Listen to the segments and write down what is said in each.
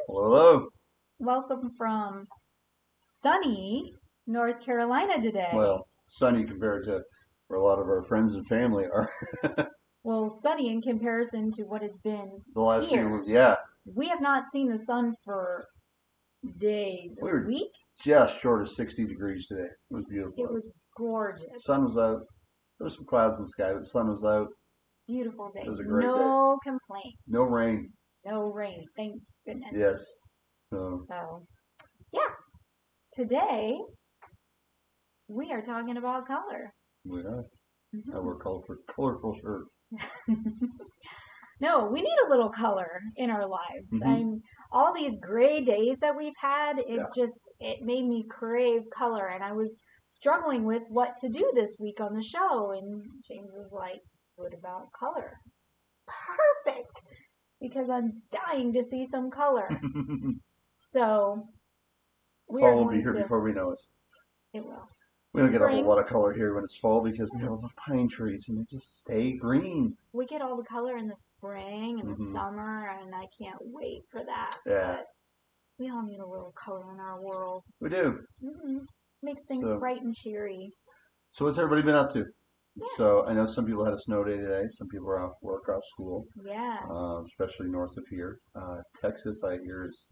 Hello, hello. Welcome from sunny North Carolina today. Well, sunny compared to where a lot of our friends and family are. Well, sunny in comparison to what it's been The last few here. weeks, yeah, We have not seen the sun for days, we a were week. just short of 60 degrees today. It was It beautiful. was Sun gorgeous. was out. There was some clouds in the sky, but the sun was out. Beautiful It day. was a great day. No No complaints. rain. No rain, thank goodness. Yes. So So, yeah, today we are talking about color. we are. I Mhm. wear colorful shirt. No, we need a little color in our lives. Hmm. All these gray days that we've had, Yeah. it made me crave color, and I was struggling with what to do this week on the show, and James was like, "What about color?" Perfect, because I'm dying to see some color. So we are Fall will be going here to. before we know it. It will. We don't get a whole Spring, lot of color here when it's fall because we have a lot of pine trees and they just stay green. we get all the color in the spring and the Hmm. summer, and I can't wait for that. Yeah, But we all need a little color in our world. we do. Makes things So bright and cheery. So what's everybody been up to? Yeah. So I know some people had a snow day today. Some people are off work, off school, Yeah. especially north of here. Texas, I hear, is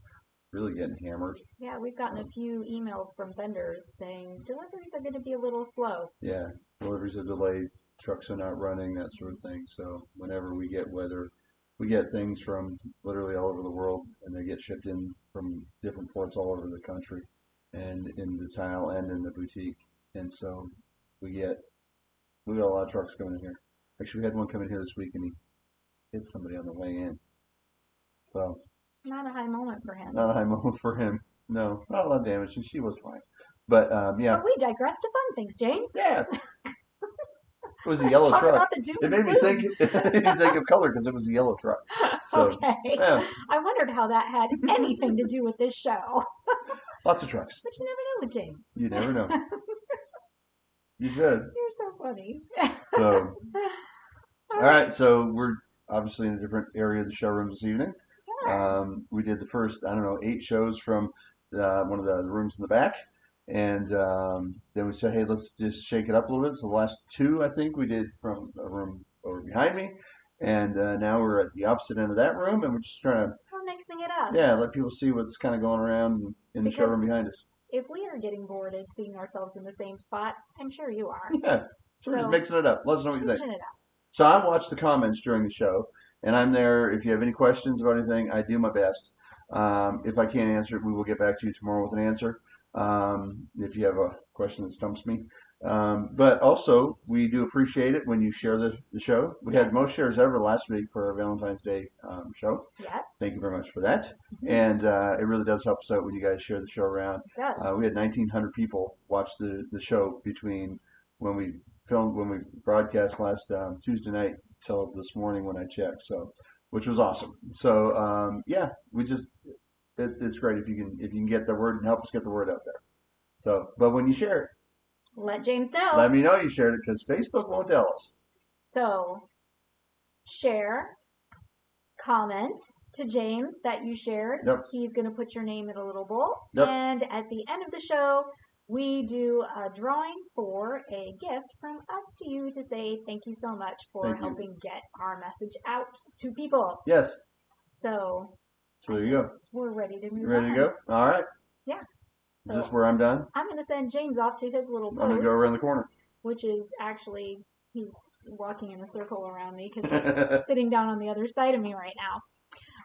really getting hammered. Yeah, we've gotten a Um, few emails from vendors saying deliveries are going to be a little slow. yeah, deliveries are delayed, trucks are not running, that sort of thing. So whenever we get weather, we get things from literally all over the world, and they get shipped in from different ports all over the country, and in the tile and in the boutique. And so we get we got a lot of trucks coming in here. Actually, we had one come in here this week, and he hit somebody on the way in. So Not a high moment for him. not a high moment for him. No, not a lot of damage, and she was fine. But yeah, But we digress to fun things, James. yeah, it was a Let's yellow talk truck. about the doom It and made me think. gloom. It made me think of color because it was a yellow truck. So Okay. yeah, I wondered how that had anything to do with this show. lots of trucks. But you never know with James. You never know. You should. You're so funny. So All all right, right. so we're obviously in a different area of the showroom this evening. Yeah. We did the first, I don't know, 8 shows from one of the rooms in the back. And then we said, hey, let's just shake it up a little bit. So the last two, I think, we did from a room over behind me. And now we're at the opposite end of that room. And we're just trying to, We're mixing it up. yeah, let people see what's kind of going around in the showroom Because behind us. if we are getting bored and seeing ourselves in the same spot, I'm sure you are. Yeah. So we're just So, mixing it up. Let us know what you think. changing it up. So I watch the comments during the show, and I'm there. If you have any questions about anything, I do my best. If I can't answer it, we will get back to you tomorrow with an answer. If you have a question that stumps me. But also, we do appreciate it when you share the show. We had Yes. most shares ever last week for our Valentine's Day show. Yes. Thank you very much for that. Mhm. And it really does help us out when you guys share the show around. It does. We had 1,900 people watch the show between when we when we broadcast last Tuesday night till this morning when I checked. So, which was awesome. So, yeah, it's great if you can get the word and help us get the word out there. So, but when you share it, Let James let know. me know you shared it because Facebook won't tell us. So, share, comment to James that you shared. Yep. He's going to put your name in a little bowl. Yep. And at the end of the show, we do a drawing for a gift from us to you to say thank you so much for Thank you. helping get our message out to people. Yes. So, So there you go. we're ready to move You ready on. to go? All right. Yeah. Is So this where I'm done? I'm going to send James off to his little I'm gonna post, go around the corner. which is actually, he's walking in a circle around me because he's sitting down on the other side of me right now.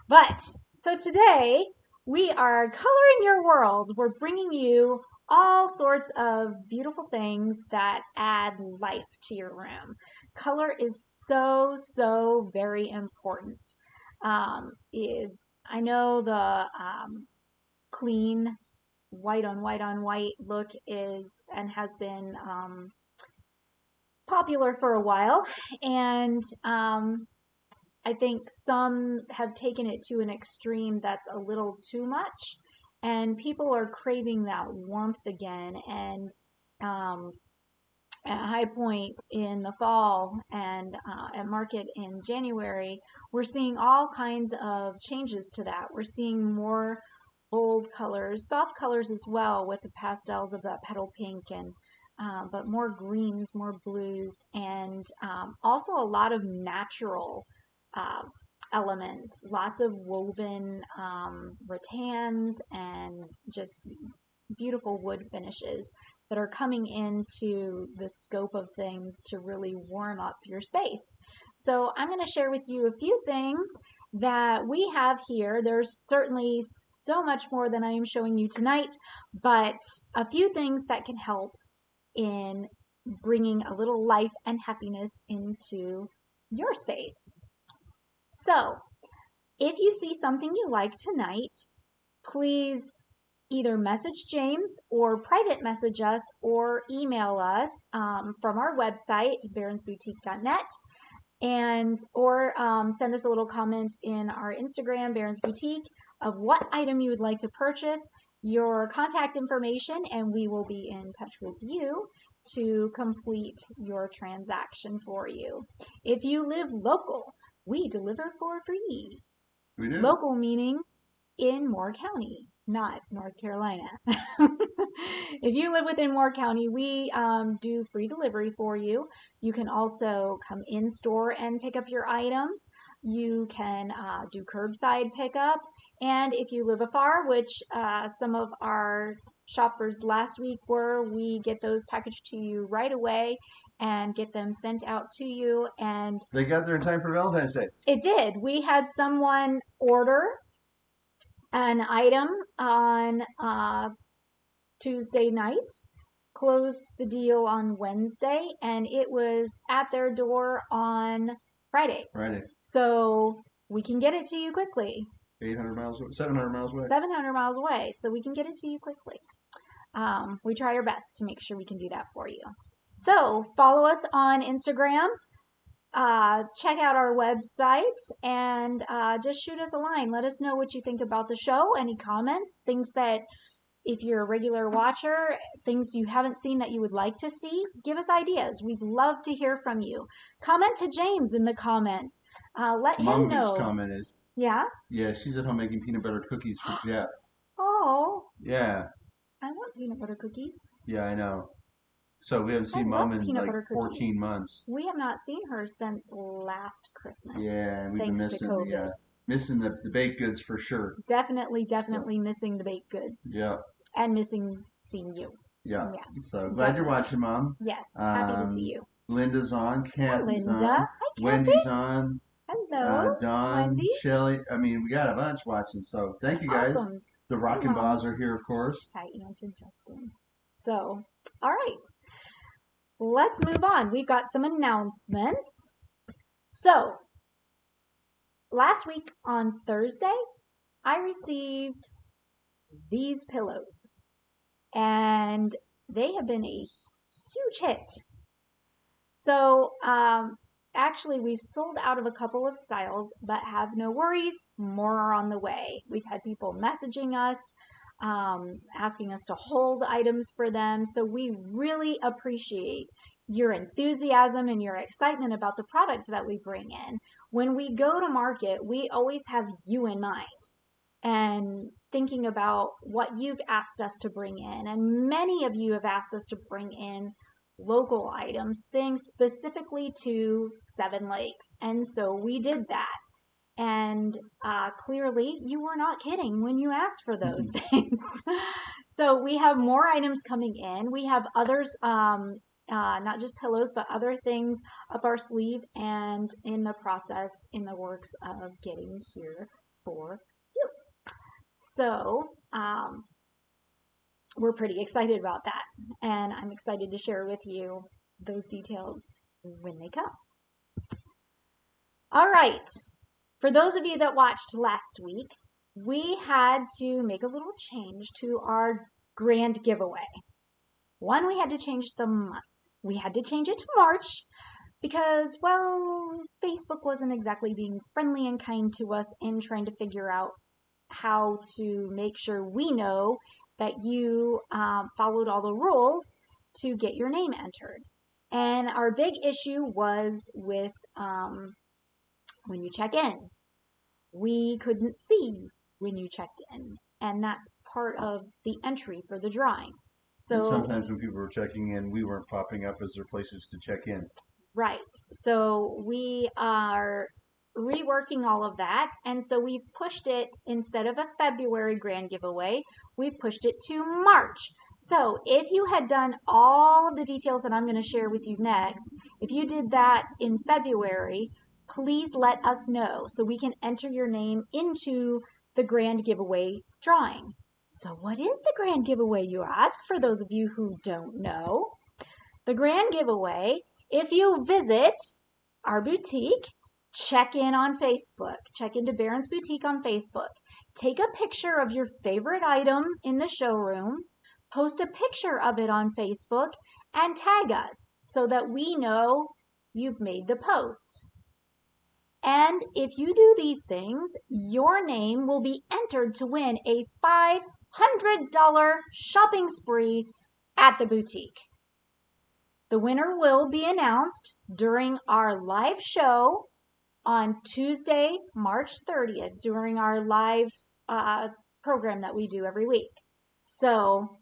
But, so today, we are coloring your world. We're bringing you all sorts of beautiful things that add life to your room. Color is so, so very important. I know the clean white on white on white look is and has been popular for a while, and I think some have taken it to an extreme that's a little too much, and people are craving that warmth again. And um, at High Point in the fall and at Market in January, we're seeing all kinds of changes to that. We're seeing more bold colors, soft colors as well with the pastels of that petal pink and but more greens, more blues, and also a lot of natural uh, elements, lots of woven rattans and just beautiful wood finishes that are coming into the scope of things to really warm up your space. So I'm going to share with you a few things that we have here. There's certainly so much more than I am showing you tonight, but a few things that can help in bringing a little life and happiness into your space. So if you see something you like tonight, please either message James or private message us or email us from our website, baronsboutique.net, and or send us a little comment in our Instagram, Barons Boutique, of what item you would like to purchase, your contact information, and we will be in touch with you to complete your transaction for you. If you live local, we deliver for free. We do. Local meaning in Moore County, not North Carolina. If you live within Moore County, we do free delivery for you. You can also come in store and pick up your items. You can do curbside pickup. And if you live afar, which some of our shoppers last week were, we get those packaged to you right away and get them sent out to you. And They got there in time for Valentine's Day. it did. We had someone order an item on Tuesday night, closed the deal on Wednesday, and it was at their door on Friday. Friday. So we can get it to you quickly. 800 miles, 700 miles away. 700 miles away, so we can get it to you quickly. We try our best to make sure we can do that for you. So follow us on Instagram. Check out our website and just shoot us a line. Let us know what you think about the show, any comments, things that if you're a regular watcher, things you haven't seen that you would like to see, give us ideas. We'd love to hear from you. Comment to James in the comments. Let him know. Mom commented. Yeah? Yeah, she's at home making peanut butter cookies for Jeff. Oh, Yeah. I want peanut butter cookies. Yeah, I know. So we haven't seen Mom in like 14 months. We have not seen her since last Christmas. Yeah, and we've been missing the baked goods for sure. Definitely missing the baked goods. Yeah. And missing seeing you. Yeah. So glad you're watching, Mom. Yes, happy to see you. Linda's on, Kathy's on, Hi, Wendy's on. Hello, Dawn, Wendy. Shelly. I mean, we got a bunch watching, so thank you guys. Awesome. The Rockin' Baws are here, of course. Hi, Ange and Justin. So, all right. Let's move on. We've got some announcements. So, last week on Thursday, I received these pillows, and they have been a huge hit. So, actually, we've sold out of a couple of styles, but have no worries. More are on the way. We've had people messaging us, asking us to hold items for them. So we really appreciate your enthusiasm and your excitement about the product that we bring in. When we go to market, we always have you in mind and thinking about what you've asked us to bring in. And many of you have asked us to bring in local items, things specifically to Seven Lakes. And so we did that. And clearly you were not kidding when you asked for those things. So we have more items coming in. We have others, not just pillows, but other things up our sleeve and in the process, in the works of getting here for you. So we're pretty excited about that. And I'm excited to share with you those details when they come. All right. For those of you that watched last week, we had to make a little change to our grand giveaway. One, we had to change the month. We had to change it to March because, well, Facebook wasn't exactly being friendly and kind to us in trying to figure out how to make sure we know that you followed all the rules to get your name entered. And our big issue was with when you check in. We couldn't see when you checked in, and that's part of the entry for the drawing. And So, sometimes when people were checking in, we weren't popping up as their places to check in. right. So we are reworking all of that. And so we've pushed it, instead of a February grand giveaway, we've pushed it to March. So if you had done all of the details that I'm going to share with you next, if you did that in February, please let us know so we can enter your name into the grand giveaway drawing. So what is the grand giveaway, you ask, for those of you who don't know? The grand giveaway, if you visit our boutique, check in on Facebook, check into Barron's Boutique on Facebook, take a picture of your favorite item in the showroom, post a picture of it on Facebook, and tag us so that we know you've made the post. And if you do these things, your name will be entered to win a $500 shopping spree at the boutique. The winner will be announced during our live show on Tuesday, March 30th, during our live program that we do every week. So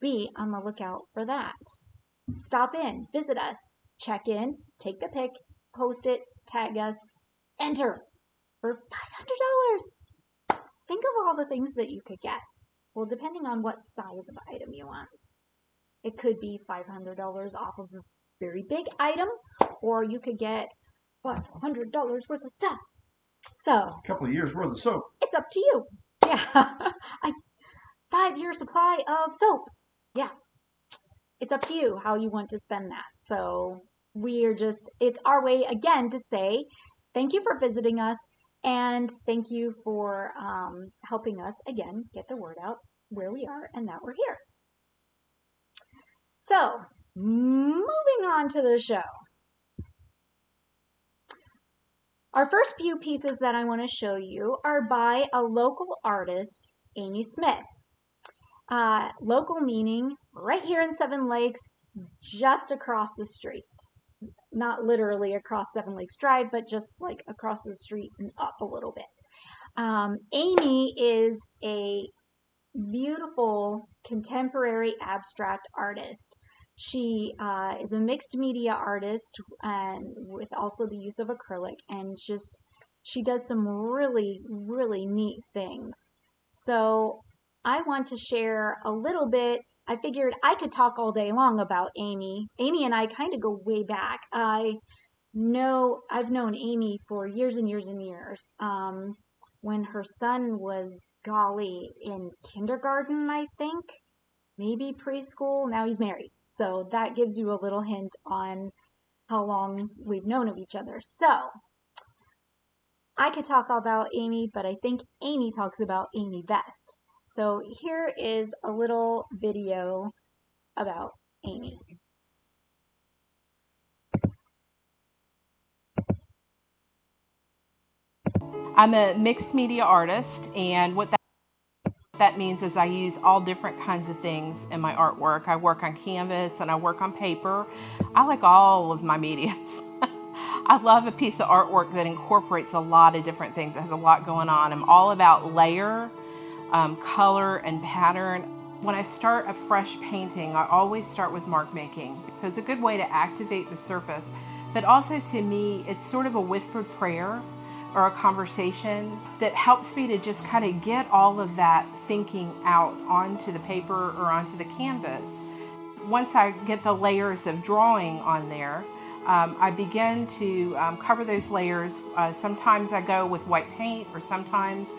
be on the lookout for that. Stop in, visit us, check in, take the pic, post it, tag us, enter for $500. Think of all the things that you could get. Well, depending on what size of item you want. It could be $500 off of a very big item, or you could get $500 worth of stuff. So, A couple of years worth of soap. it's up to you. Yeah. 5-year supply of soap. Yeah. It's up to you how you want to spend that. So, it's our way again to say thank you for visiting us and thank you for helping us again get the word out where we are and that we're here. So, moving on to the show. Our first few pieces that I want to show you are by a local artist, Amy Smith. Local meaning right here in Seven Lakes, just across the street. Not literally across Seven Lakes Drive, but just like across the street and up a little bit. Amy is a beautiful contemporary abstract artist. She is a mixed media artist and with also the use of acrylic, and just she does some really, really neat things. So I want to share a little bit. I figured I could talk all day long about Amy. Amy and I kind of go way back. I've known Amy for years and years and years. When her son was, golly, in kindergarten, I think, maybe preschool. Now he's married. So that gives you a little hint on how long we've known of each other. So I could talk about Amy, but I think Amy talks about Amy best. So here is a little video about Amy. I'm a mixed media artist, and what that means is I use all different kinds of things in my artwork. I work on canvas and I work on paper. I like all of my mediums. I love a piece of artwork that incorporates a lot of different things. It has a lot going on. I'm all about layer, color, and pattern. When I start a fresh painting, I always start with mark making. So it's a good way to activate the surface. But also, to me, it's sort of a whispered prayer or a conversation that helps me to just kind of get all of that thinking out onto the paper or onto the canvas. Once I get the layers of drawing on there, I begin to cover those layers. Sometimes I go with white paint, or sometimes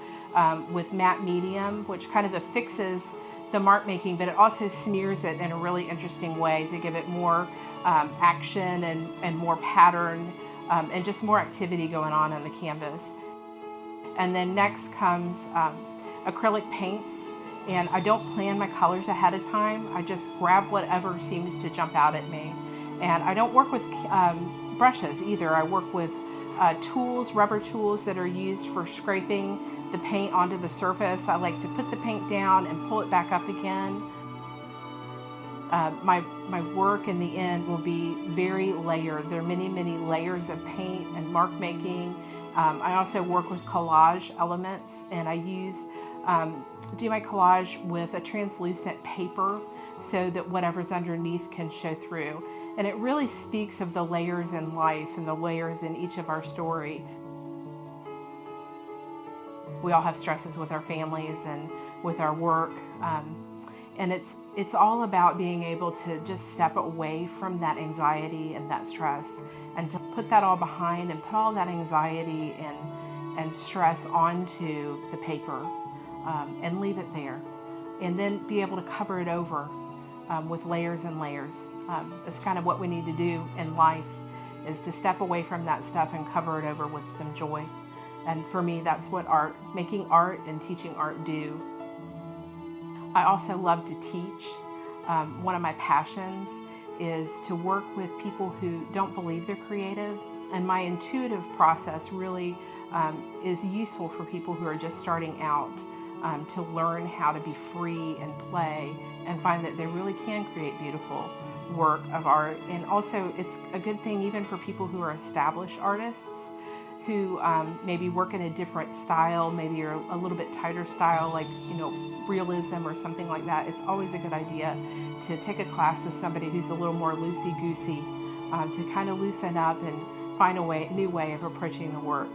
with matte medium, which kind of affixes the mark making, but it also smears it in a really interesting way to give it more action and more pattern and just more activity going on the canvas. And then next comes acrylic paints, and I don't plan my colors ahead of time. I just grab whatever seems to jump out at me. And I don't work with brushes either. I work with tools, rubber tools that are used for scraping the paint onto the surface. I like to put the paint down and pull it back up again. My work in the end will be very layered. There are many, many layers of paint and mark making. I also work with collage elements, and I do my collage with a translucent paper so that whatever's underneath can show through. And it really speaks of the layers in life and the layers in each of our story. We all have stresses with our families and with our work. And it's all about being able to just step away from that anxiety and that stress and to put that all behind and put all that anxiety and stress onto the paper and leave it there. And then be able to cover it over with layers and layers. It's kind of what we need to do in life, is to step away from that stuff and cover it over with some joy. And for me, that's what making art and teaching art do. I also love to teach. One of my passions is to work with people who don't believe they're creative. And my intuitive process really is useful for people who are just starting out to learn how to be free and play and find that they really can create beautiful work of art. And also it's a good thing even for people who are established artists who maybe work in a different style, maybe a little bit tighter style, like, realism or something like that. It's always a good idea to take a class with somebody who's a little more loosey-goosey to kind of loosen up and find a new way of approaching the work.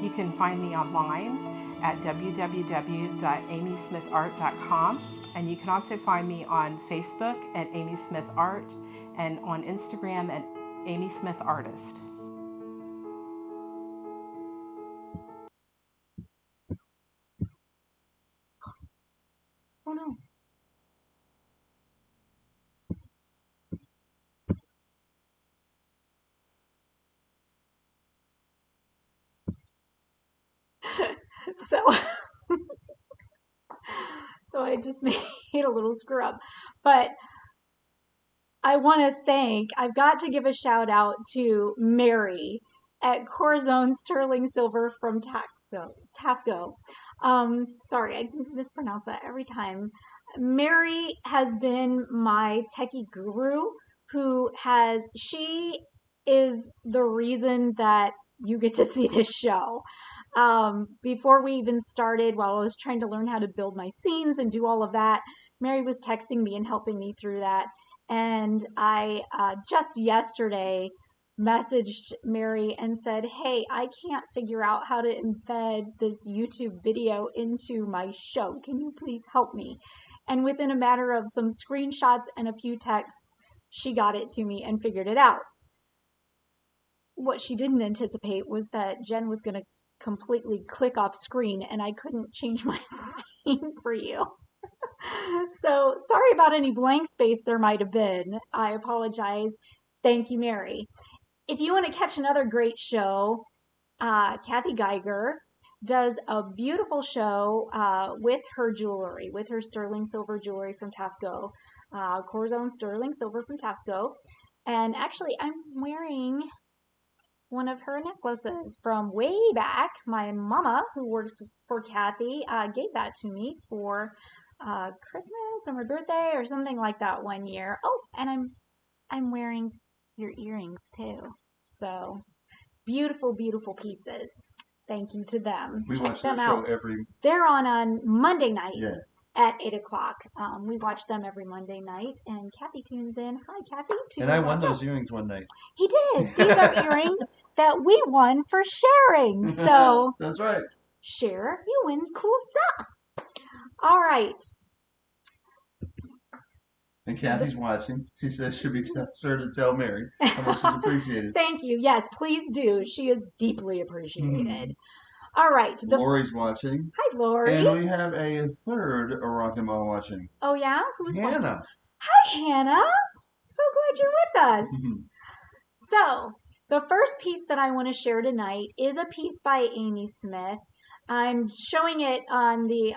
You can find me online at www.amysmithart.com, and you can also find me on Facebook at Amy Smith Art and on Instagram at Amy Smith Artist. Oh no. So I just made a little screw up. But I've got to give a shout out to Mary at Corazon Sterling Silver from Tasco. Sorry, I mispronounce that every time. Mary has been my techie guru she is the reason that you get to see this show. Before we even started, while I was trying to learn how to build my scenes and do all of that, Mary was texting me and helping me through that. And I just yesterday messaged Mary and said, hey, I can't figure out how to embed this YouTube video into my show. Can you please help me? And within a matter of some screenshots and a few texts, she got it to me and figured it out. What she didn't anticipate was that Jen was going to completely click off screen and I couldn't change my scene for you. So sorry about any blank space there might have been. I apologize. Thank you, Mary. If you want to catch another great show, Kathy Geiger does a beautiful show with her jewelry, with her sterling silver jewelry from Tasco, Corazon Sterling Silver from Tasco. And actually, I'm wearing one of her necklaces from way back. My mama, who works for Kathy, gave that to me for Christmas or my birthday or something like that one year. Oh, and I'm wearing your earrings too. So beautiful, beautiful pieces. Thank you to them. We Check watch them that show out. They're on Monday nights at 8 o'clock. We watch them every Monday night, and Kathy tunes in. Hi, Kathy. And I won those earrings one night. He did. These are earrings that we won for sharing. So that's right. Share, you win cool stuff. All right. And Kathy's watching. She says she'll be sure to tell Mary how much she's appreciated. Thank you. Yes, please do. She is deeply appreciated. All right. Lori's watching. Hi, Lori. And we have a third Rockin' Mom watching. Oh, yeah? Who's Hannah. watching? Hi, Hannah. So glad you're with us. So, the first piece that I want to share tonight is a piece by Amy Smith. I'm showing it on the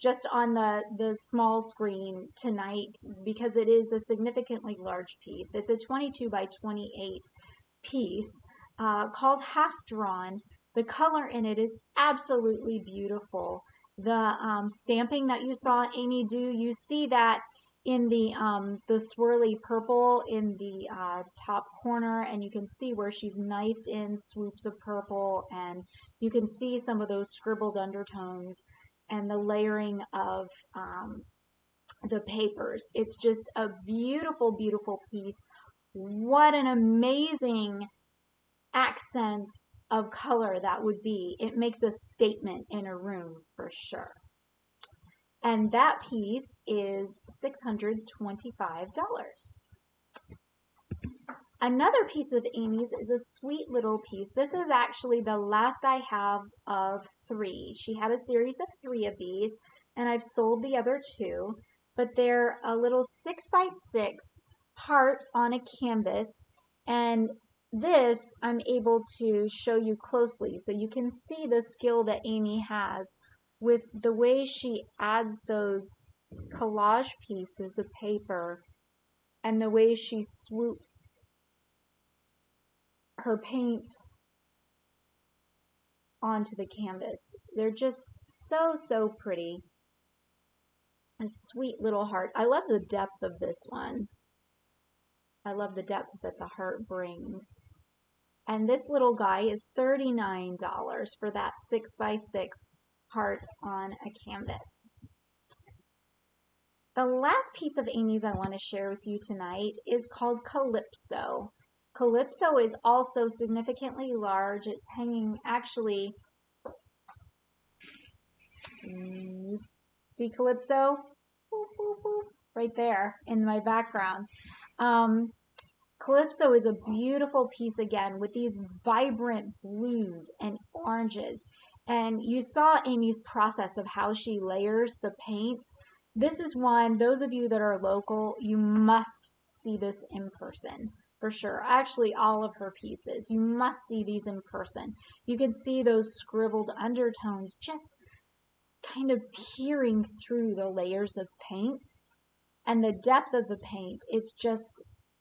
just on the small screen tonight because it is a significantly large piece. It's a 22 by 28 piece, called Half Drawn. The color in it is absolutely beautiful. The stamping that you saw Amy do, you see that in the swirly purple in the top corner, and you can see where she's knifed in swoops of purple, and you can see some of those scribbled undertones and the layering of the papers. It's just a beautiful, beautiful piece. What an amazing accent of color that would be. It makes a statement in a room for sure. And that piece is $625. Another piece of Amy's is a sweet little piece. This is actually the last I have of 3. She had a series of 3 of these, and I've sold the other 2, but they're a little 6x6 heart on a canvas, and this I'm able to show you closely so you can see the skill that Amy has with the way she adds those collage pieces of paper and the way she swoops her paint onto the canvas. They're just so, so pretty. A sweet little heart. I love the depth of this one. I love the depth that the heart brings. And this little guy is $39 for that 6x6 heart on a canvas. The last piece of Amy's I want to share with you tonight is called Calypso. Calypso is also significantly large. It's hanging actually, see Calypso? Right there in my background. Calypso is a beautiful piece again with these vibrant blues and oranges. And you saw Amy's process of how she layers the paint. This is one, those of you that are local, you must see this in person. For sure. Actually, all of her pieces. You must see these in person. You can see those scribbled undertones just kind of peering through the layers of paint. And the depth of the paint,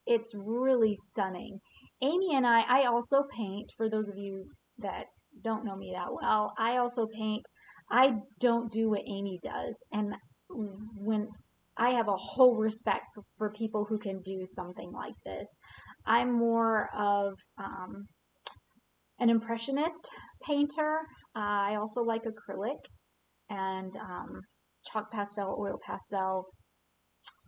it's really stunning. Amy and I also paint, for those of you that don't know me that well, I also paint. I don't do what Amy does. And when I have a whole respect for people who can do something like this. I'm more of an impressionist painter. I also like acrylic and chalk pastel, oil pastel.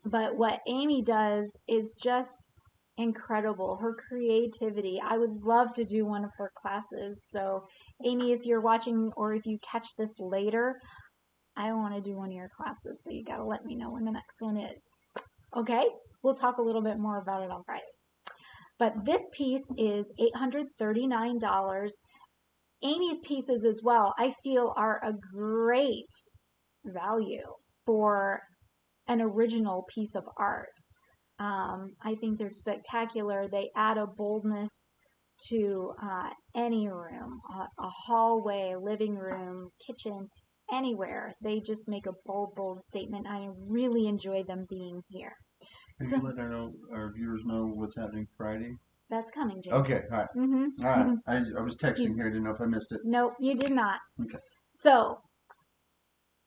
But what Amy does is just incredible. Her creativity. I would love to do one of her classes. So, Amy, if you're watching or if you catch this later, I want to do one of your classes. So, you got to let me know when the next one is. Okay? We'll talk a little bit more about it on Friday. But this piece is $839. Amy's pieces as well, I feel, are a great value for an original piece of art. I think they're spectacular. They add a boldness to any room, a hallway, living room, kitchen, anywhere. They just make a bold, bold statement. I really enjoy them being here. Can you let our viewers know what's happening Friday? That's coming, James. Okay, all right. Mm-hmm. All right. I was texting here. Didn't know if I missed it. Nope, you did not. Okay. So,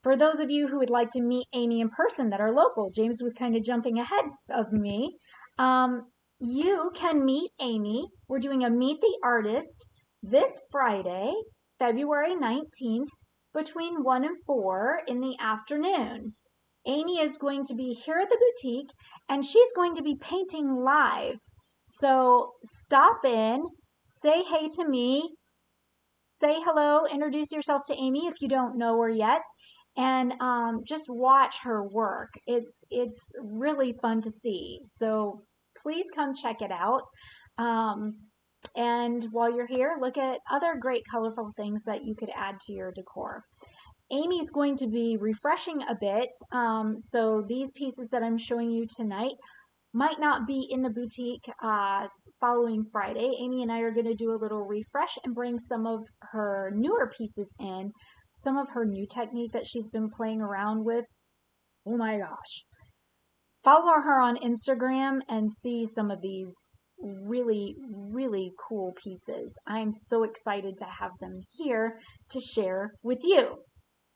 for those of you who would like to meet Amy in person that are local, James was kind of jumping ahead of me. You can meet Amy. We're doing a Meet the Artist this Friday, February 19th, between 1 and 4 in the afternoon. Amy is going to be here at the boutique, and she's going to be painting live. So stop in, say hey to me, say hello, introduce yourself to Amy if you don't know her yet, and just watch her work. It's really fun to see. So please come check it out. And while you're here, look at other great colorful things that you could add to your decor. Amy's going to be refreshing a bit, so these pieces that I'm showing you tonight might not be in the boutique following Friday. Amy and I are going to do a little refresh and bring some of her newer pieces in, some of her new technique that she's been playing around with. Oh my gosh. Follow her on Instagram and see some of these really, really cool pieces. I'm so excited to have them here to share with you.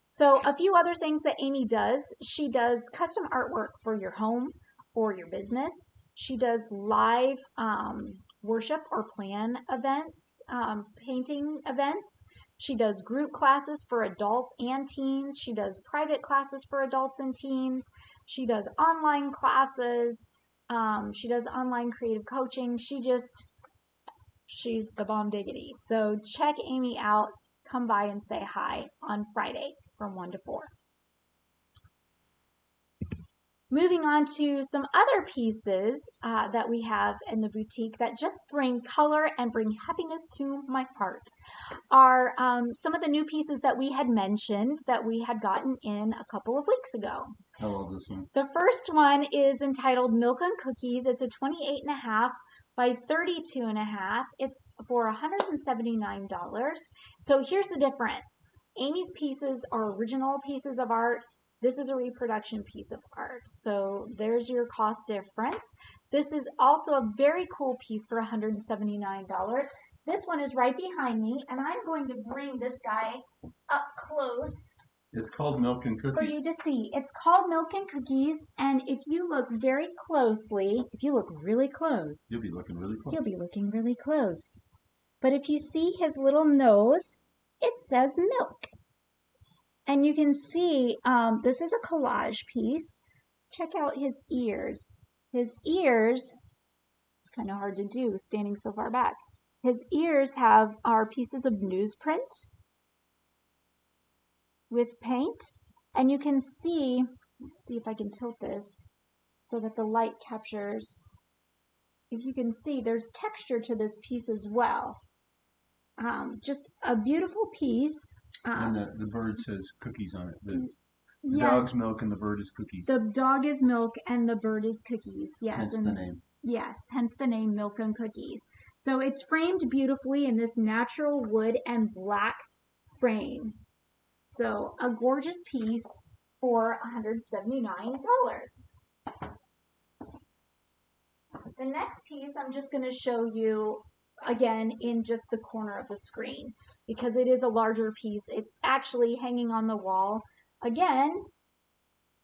So a few other things that Amy does, she does custom artwork for your home or your business. She does live worship or plan events, painting events. She does group classes for adults and teens. She does private classes for adults and teens. She does online classes. She does online creative coaching. She's the bomb diggity. So check Amy out. Come by and say hi on Friday from 1 to 4. Moving on to some other pieces that we have in the boutique that just bring color and bring happiness to my heart are some of the new pieces that we had mentioned that we had gotten in a couple of weeks ago. I love this one. The first one is entitled Milk and Cookies. It's a 28.5 by 32.5. It's for $179. So here's the difference. Amy's pieces are original pieces of art. This is a reproduction piece of art. So there's your cost difference. This is also a very cool piece for $179. This one is right behind me, and I'm going to bring this guy up close. It's called Milk and Cookies. For you to see. It's called Milk and Cookies, and if you look very closely, if you look really close, You'll be looking really close. you'll be looking really close. But if you see his little nose, it says milk. And you can see this is a collage piece. Check out his ears. His ears, it's kind of hard to do standing so far back. His ears are pieces of newsprint with paint. And you can see, let's see if I can tilt this so that the light captures. If you can see, there's texture to this piece as well. Just a beautiful piece. And the bird says cookies on it. The Yes, dog's milk and the bird is cookies. the dog is milk and the bird is cookies. Yes, Hence and the name. yes, hence the name Milk and Cookies. So it's framed beautifully in this natural wood and black frame. So a gorgeous piece for $179. The next piece I'm just going to show you again in just the corner of the screen because it is a larger piece. It's actually hanging on the wall again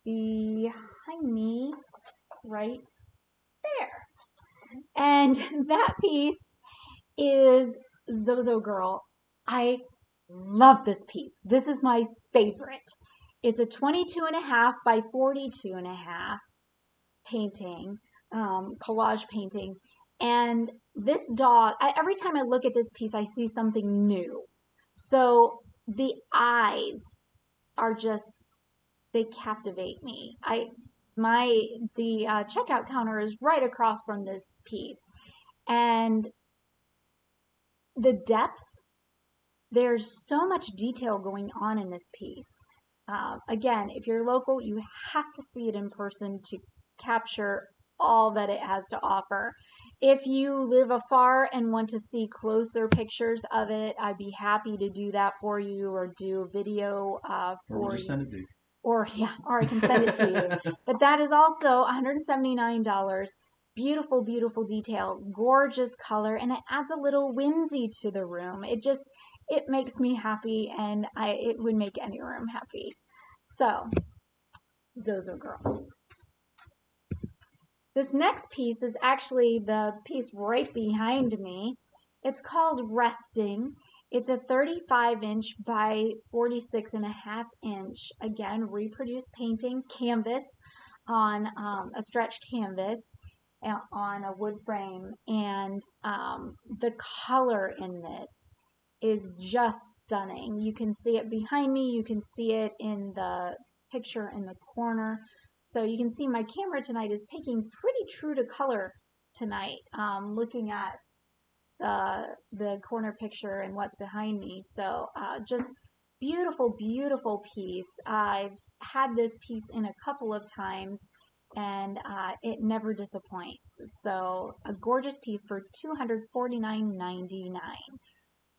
behind me right there. And that piece is Zozo Girl. I love this piece. This is my favorite. It's a 22.5 by 42.5 painting, collage painting. And this dog, every time I look at this piece, I see something new. So the eyes are just, they captivate me. The checkout counter is right across from this piece. And the depth, there's so much detail going on in this piece. Again, if you're local, you have to see it in person to capture all that it has to offer. If you live afar and want to see closer pictures of it, I'd be happy to do that for you or do a video Or we'll for just you. send it to you. Or I can send it to you. But that is also $179. Beautiful, beautiful detail, gorgeous color, and it adds a little whimsy to the room. It makes me happy, and it would make any room happy. So, Zozo Girl. This next piece is actually the piece right behind me. It's called Resting. It's a 35-inch by 46.5-inch, again, reproduced painting canvas on a stretched canvas on a wood frame. And the color in this is just stunning. You can see it behind me. You can see it in the picture in the corner. So you can see my camera tonight is picking pretty true to color tonight, looking at the corner picture and what's behind me. So just beautiful, beautiful piece. I've had this piece in a couple of times and it never disappoints. So a gorgeous piece for $249.99.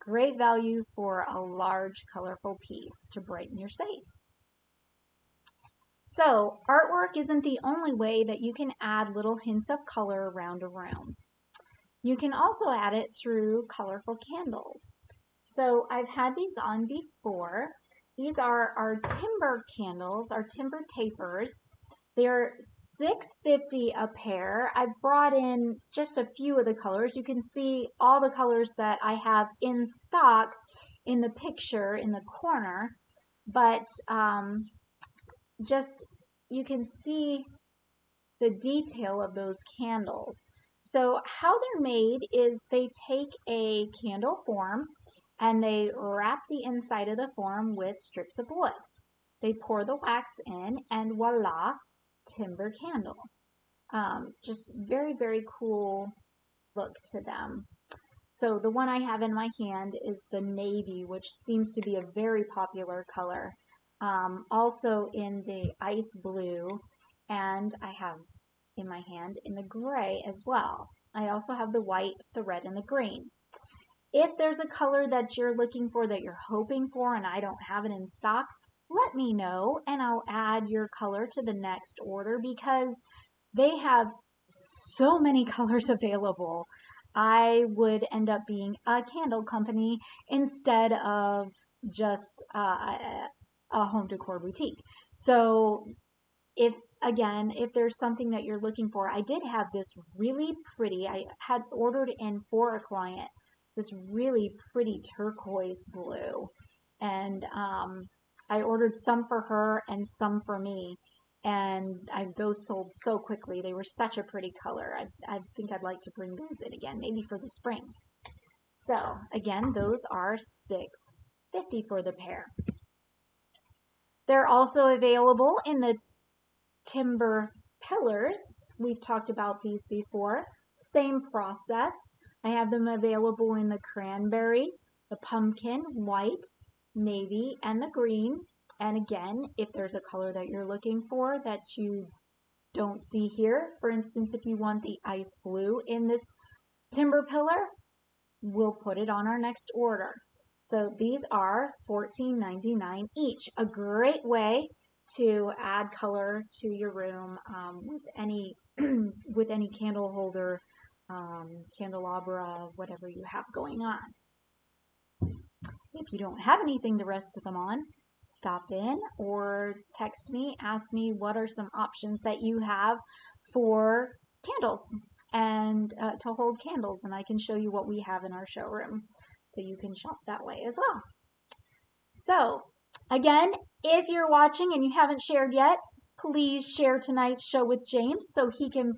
Great value for a large, colorful piece to brighten your space. So artwork isn't the only way that you can add little hints of color around a room. You can also add it through colorful candles. So I've had these on before. These are our timber candles, our timber tapers. They're $6.50 a pair. I've brought in just a few of the colors. You can see all the colors that I have in stock in the picture in the corner, but just you can see the detail of those candles. So how they're made is they take a candle form and they wrap the inside of the form with strips of wood. They pour the wax in and voila, timber candle. Just very, very cool look to them. So the one I have in my hand is the navy, which seems to be a very popular color. Also in the ice blue, and I have in my hand in the gray as well. I also have the white, the red, and the green. If there's a color that you're looking for, that you're hoping for, and I don't have it in stock, let me know and I'll add your color to the next order because they have so many colors available. I would end up being a candle company instead of just a home decor boutique. So if again, if there's something that you're looking for, I did have this really pretty, I had ordered in for a client, this really pretty turquoise blue. And I ordered some for her and some for me. And those sold so quickly. They were such a pretty color. I think I'd like to bring those in again, maybe for the spring. So again, those are $6.50 for the pair. They're also available in the timber pillars. We've talked about these before. Same process. I have them available in the cranberry, the pumpkin, white, navy, and the green. And again, if there's a color that you're looking for that you don't see here, for instance, if you want the ice blue in this timber pillar, we'll put it on our next order. So these are $14.99 each. A great way to add color to your room with any with any candle holder, candelabra, whatever you have going on. If you don't have anything to rest them on, stop in or text me, ask me what are some options that you have for candles and to hold candles, and I can show you what we have in our showroom so you can shop that way as well. So again, if you're watching and you haven't shared yet, please share tonight's show with James so he can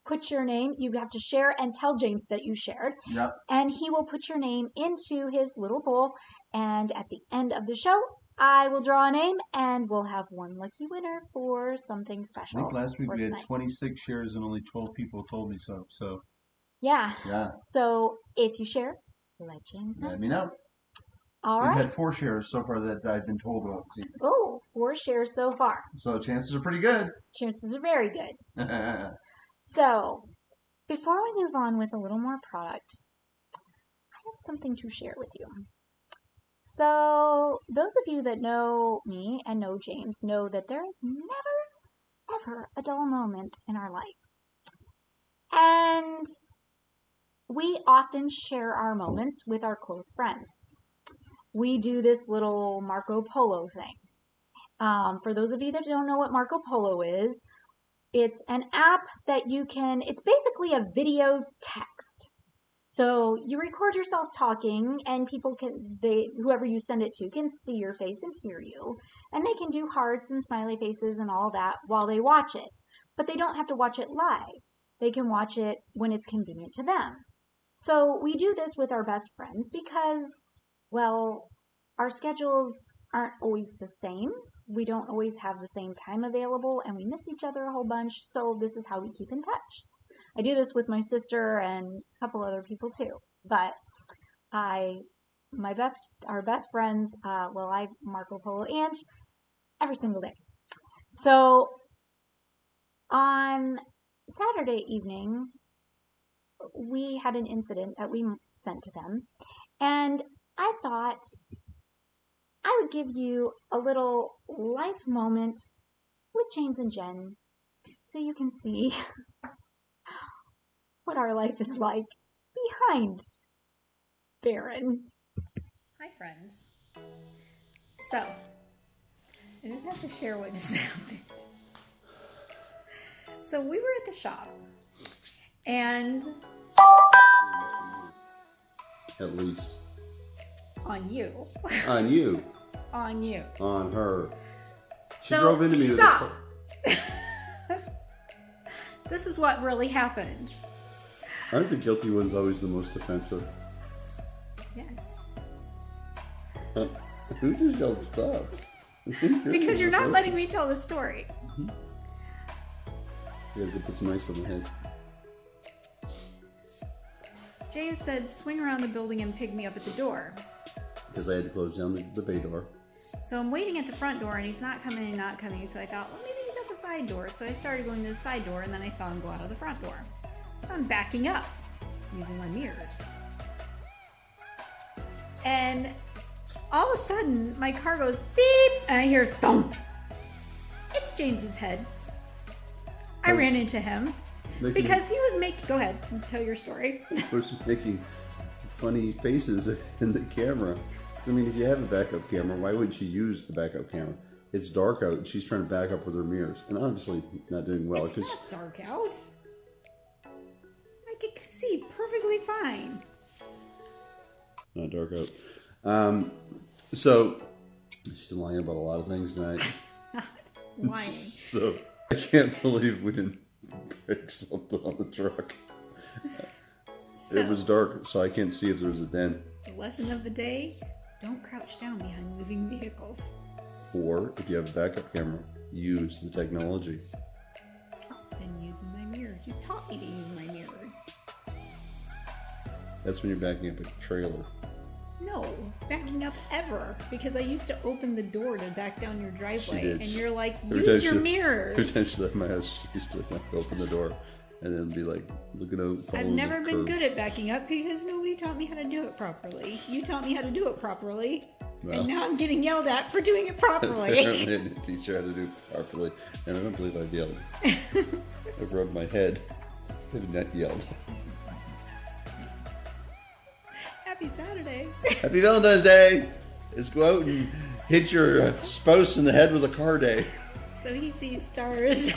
put your name. You have to share and tell James that you shared. Yep. And he will put your name into his little bowl. And at the end of the show, I will draw a name and we'll have one lucky winner for something I special. think last week we had tonight. 26 shares and only 12 people told me so. So Yeah. yeah, So if you share, let James know. let me know. All We've right. had 4 shares so far that I've been told about this evening. Oh, 4 shares so far. So chances are pretty good. Chances are very good. So before we move on with a little more product, I have something to share with you. So those of you that know me and know James know that there is never, ever a dull moment in our life. And we often share our moments with our close friends. We do this little Marco Polo thing. For those of you that don't know what Marco Polo is, it's an app that you can, it's basically a video text. So you record yourself talking and people can, whoever you send it to can see your face and hear you. And they can do hearts and smiley faces and all that while they watch it. But they don't have to watch it live. They can watch it when it's convenient to them. So we do this with our best friends because, well, our schedules aren't always the same. We don't always have the same time available and we miss each other a whole bunch. So this is how we keep in touch. I do this with my sister and a couple other people too. But our best friends, I Marco Polo and every single day. So on Saturday evening, we had an incident that we sent to them. And I thought I would give you a little life moment with James and Jen so you can see what our life is like. behind Baron. Hi, friends. So, I just have to share what just happened. So, we were at the shop, and At least. on you. On you. On you. On her. She So, drove into me stop. with This is what really happened. Aren't the guilty ones always the most offensive? Yes. Who just yelled stop? Because you're not letting me tell the story. You gotta get this nice on the head. Jay said, swing around the building and pick me up at the door. Because I had to close down the bay door. So I'm waiting at the front door and he's not coming and not coming. So I thought, well, maybe he's at the side door. So I started going to the side door and then I saw him go out of the front door. So I'm backing up using my mirrors. And all of a sudden my car goes beep and I hear thump. It's James's head. I ran into him because he was making, go ahead and tell your story. Was making funny faces in the camera. I mean, if you have a backup camera, why wouldn't she use the backup camera? It's dark out and she's trying to back up with her mirrors. And obviously not doing well. It's not dark out. I could see perfectly fine. Not dark out. So, she's lying about a lot of things tonight. Lying. So, I can't believe we didn't break something on the truck. So, It was dark, so I can't see if there was a dent. the lesson of the day, don't crouch down behind moving vehicles. Or, if you have a backup camera, use the technology. And using my mirrors. You taught me to use my mirrors. That's when you're backing up a trailer. No, backing up ever. Because I used to open the door to back down your driveway. did. And you're like, Every use time your she- mirrors. Every time she left my house, she used to open the door and then be like, looking out. I've following never the been curb. good at backing up because nobody taught me how to do it properly. You taught me how to do it properly. Well. And now I'm getting yelled at for doing it properly. Apparently I didn't teach her how to do it properly. And I don't believe I've yelled. I've rubbed my head. I have not yelled. Happy Saturday. Happy Valentine's Day! Let's go out and hit your spouse in the head with a car day. So he sees stars.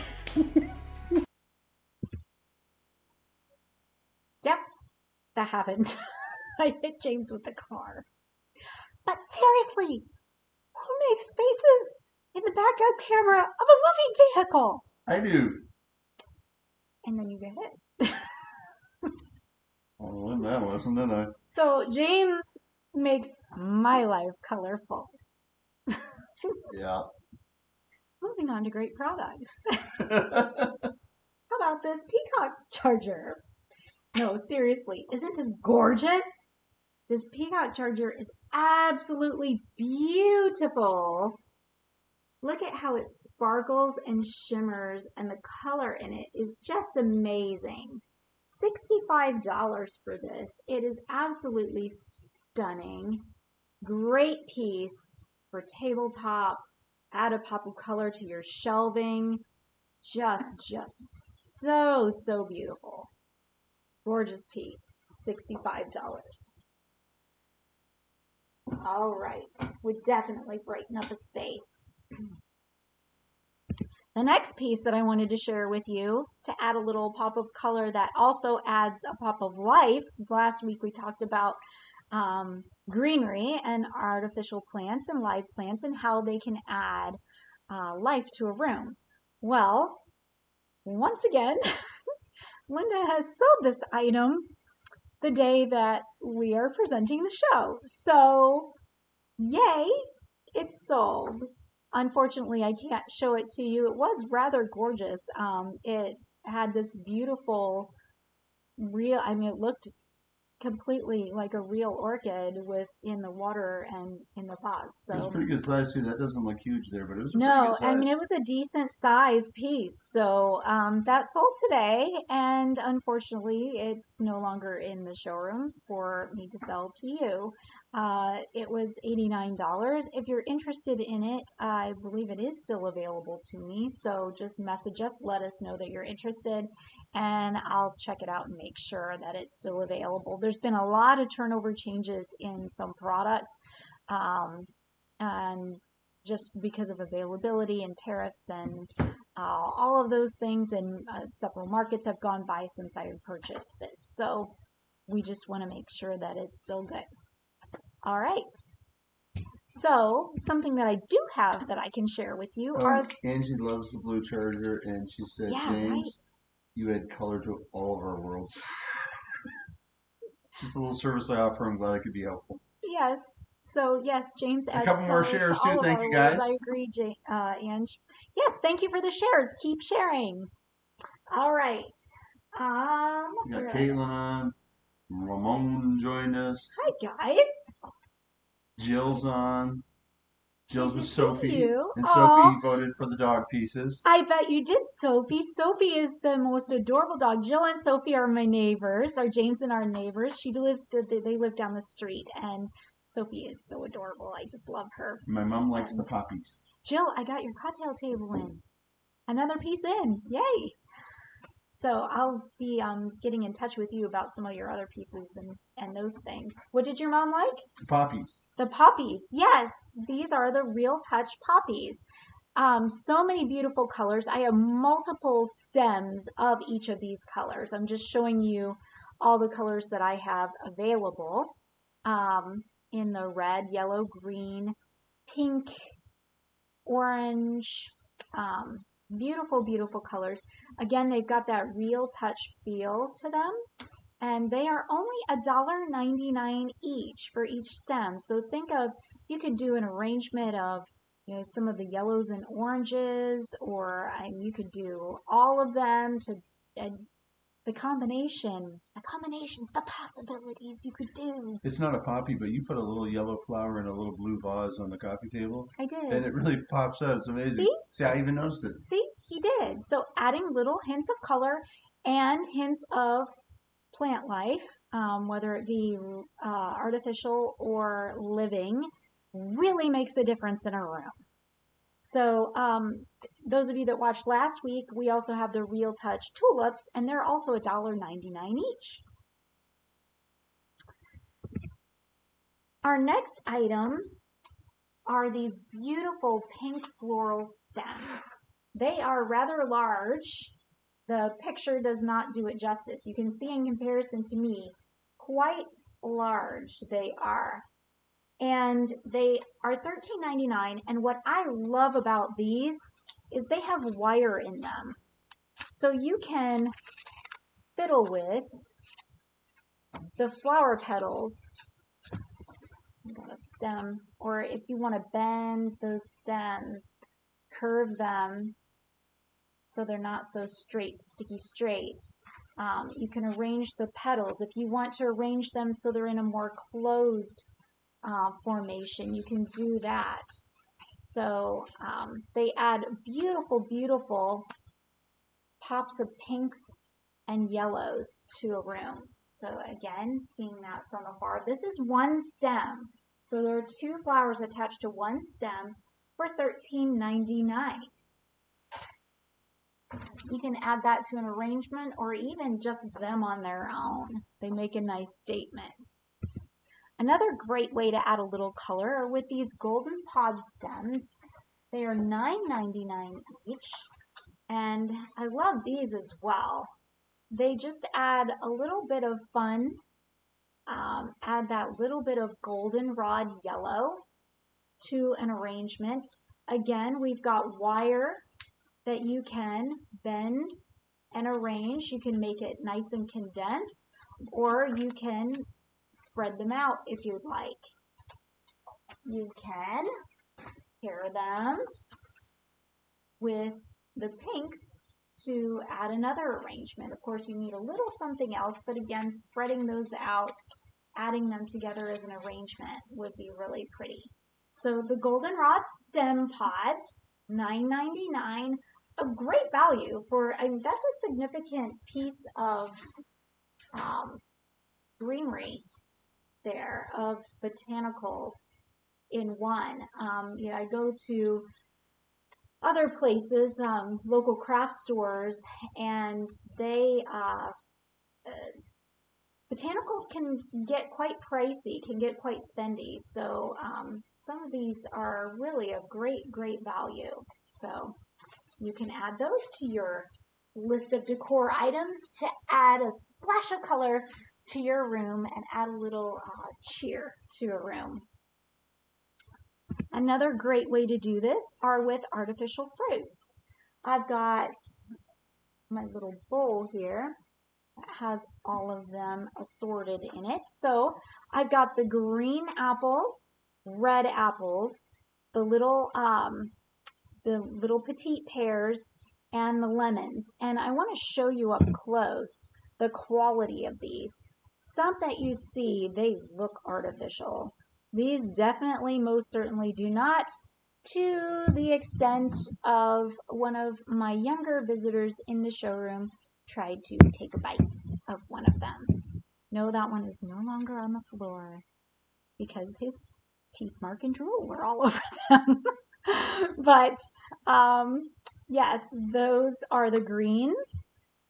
Yep, that happened. I hit James with the car. But seriously, who makes faces in the backup camera of a moving vehicle? I do. And then you get hit. I learned that lesson, didn't I? So James makes my life colorful. Yeah. Moving on to great products. How about this peacock charger? No, seriously, isn't this gorgeous? This peacock charger is absolutely beautiful. Look at how it sparkles and shimmers, and the color in it is just amazing. $65 for this. It is absolutely stunning. Great piece for tabletop. Add a pop of color to your shelving. Just so beautiful. Gorgeous piece. $65. All right. Would definitely brighten up a space. The next piece that I wanted to share with you to add a little pop of color that also adds a pop of life. Last week we talked about greenery and artificial plants and live plants and how they can add life to a room. Well, once again, Linda has sold this item the day that we are presenting the show. So, yay, it's sold. Unfortunately, I can't show it to you. It was rather gorgeous. It had this beautiful it looked completely like a real orchid in the water and in the vase. So It was a pretty good size too. That doesn't look huge there, but it was a pretty no, good size. I mean, it was a decent size piece. So that sold today, and unfortunately, it's no longer in the showroom for me to sell to you. It was $89. If you're interested in it, I believe it is still available to me. So just message us, let us know that you're interested, and I'll check it out and make sure that it's still available. There's been a lot of turnover changes in some product, and just because of availability and tariffs and all of those things, and several markets have gone by since I purchased this. So we just want to make sure that it's still good. All right. So something that I do have that I can share with you are... Angie loves the blue charger, and she said, Yeah, James, right. you add color to all of our worlds. Just a little service I offer. I'm glad I could be helpful. Yes. So yes, James A adds couple more color shares to too. all of Thank our you, worlds. guys. I agree, Ange. Yes, thank you for the shares. Keep sharing. All right. We got Caitlin on. Ramon joined us. Hi guys. Jill's on. Jill's Good with to see Sophie. you. And Aw. Sophie voted for the dog pieces. I bet you did, Sophie. Sophie is the most adorable dog. Jill and Sophie are my neighbors, are James and our neighbors. They live down the street, and Sophie is so adorable. I just love her. My mom likes the poppies. Jill, I got your cocktail table in. Another piece in. Yay! So I'll be getting in touch with you about some of your other pieces and those things. What did your mom like? The poppies. The poppies. Yes, these are the Real Touch poppies. So many beautiful colors. I have multiple stems of each of these colors. I'm just showing you all the colors that I have available in the red, yellow, green, pink, orange, beautiful, beautiful colors. Again, they've got that Real Touch feel to them, and they are only $1.99 each for each stem. So think of, you could do an arrangement of, you know, some of the yellows and oranges, or you could do all of them to the combinations, the possibilities you could do. It's not a poppy, but you put a little yellow flower in a little blue vase on the coffee table. I did. And it really pops out. It's amazing. See, I even noticed it. See, he did. So adding little hints of color and hints of plant life, whether it be artificial or living, really makes a difference in a room. So those of you that watched last week, we also have the Real Touch tulips, and they're also $1.99 each. Our next item are these beautiful pink floral stems. They are rather large. The picture does not do it justice. You can see in comparison to me, quite large they are. And they are $13.99, and what I love about these is they have wire in them. So you can fiddle with the flower petals. I've got a stem, or if you want to bend those stems, curve them so they're not so straight, sticky straight. You can arrange the petals. If you want to arrange them so they're in a more closed formation, you can do that. So they add beautiful, beautiful pops of pinks and yellows to a room. So again, seeing that from afar. This is one stem. So there are two flowers attached to one stem for $13.99. You can add that to an arrangement or even just them on their own. They make a nice statement. Another great way to add a little color are with these golden pod stems. They are $9.99 each, and I love these as well. They just add a little bit of fun, add that little bit of goldenrod yellow to an arrangement. Again, we've got wire that you can bend and arrange. You can make it nice and condensed, or you can spread them out if you'd like. You can pair them with the pinks to add another arrangement. Of course, you need a little something else, but again, spreading those out, adding them together as an arrangement would be really pretty. So the goldenrod stem pods, $9.99, a great value for, I mean, that's a significant piece of greenery there, of botanicals in one. I go to other places, local craft stores, and they botanicals can get quite pricey, can get quite spendy. So some of these are really of great value. So you can add those to your list of decor items to add a splash of color to your room and add a little cheer to a room. Another great way to do this are with artificial fruits. I've got my little bowl here that has all of them assorted in it. So I've got the green apples, red apples, the little petite pears, and the lemons. And I want to show you up close the quality of these. Some that you see, they look artificial. These definitely, most certainly do not, to the extent of one of my younger visitors in the showroom tried to take a bite of one of them. No, that one is no longer on the floor because his teeth mark and drool were all over them. But yes, those are the greens.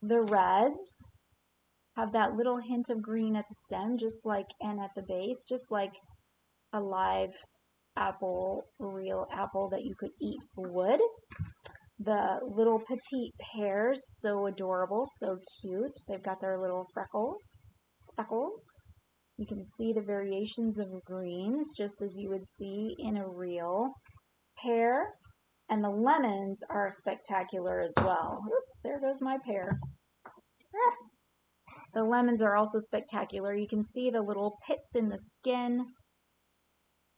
The reds have that little hint of green at the stem, just like, and at the base, just like a live apple, real apple that you could eat would. The little petite pears, so adorable, so cute. They've got their little freckles, speckles. You can see the variations of greens, just as you would see in a real pear. And the lemons are spectacular as well. Oops, there goes my pear. The lemons are also spectacular. You can see the little pits in the skin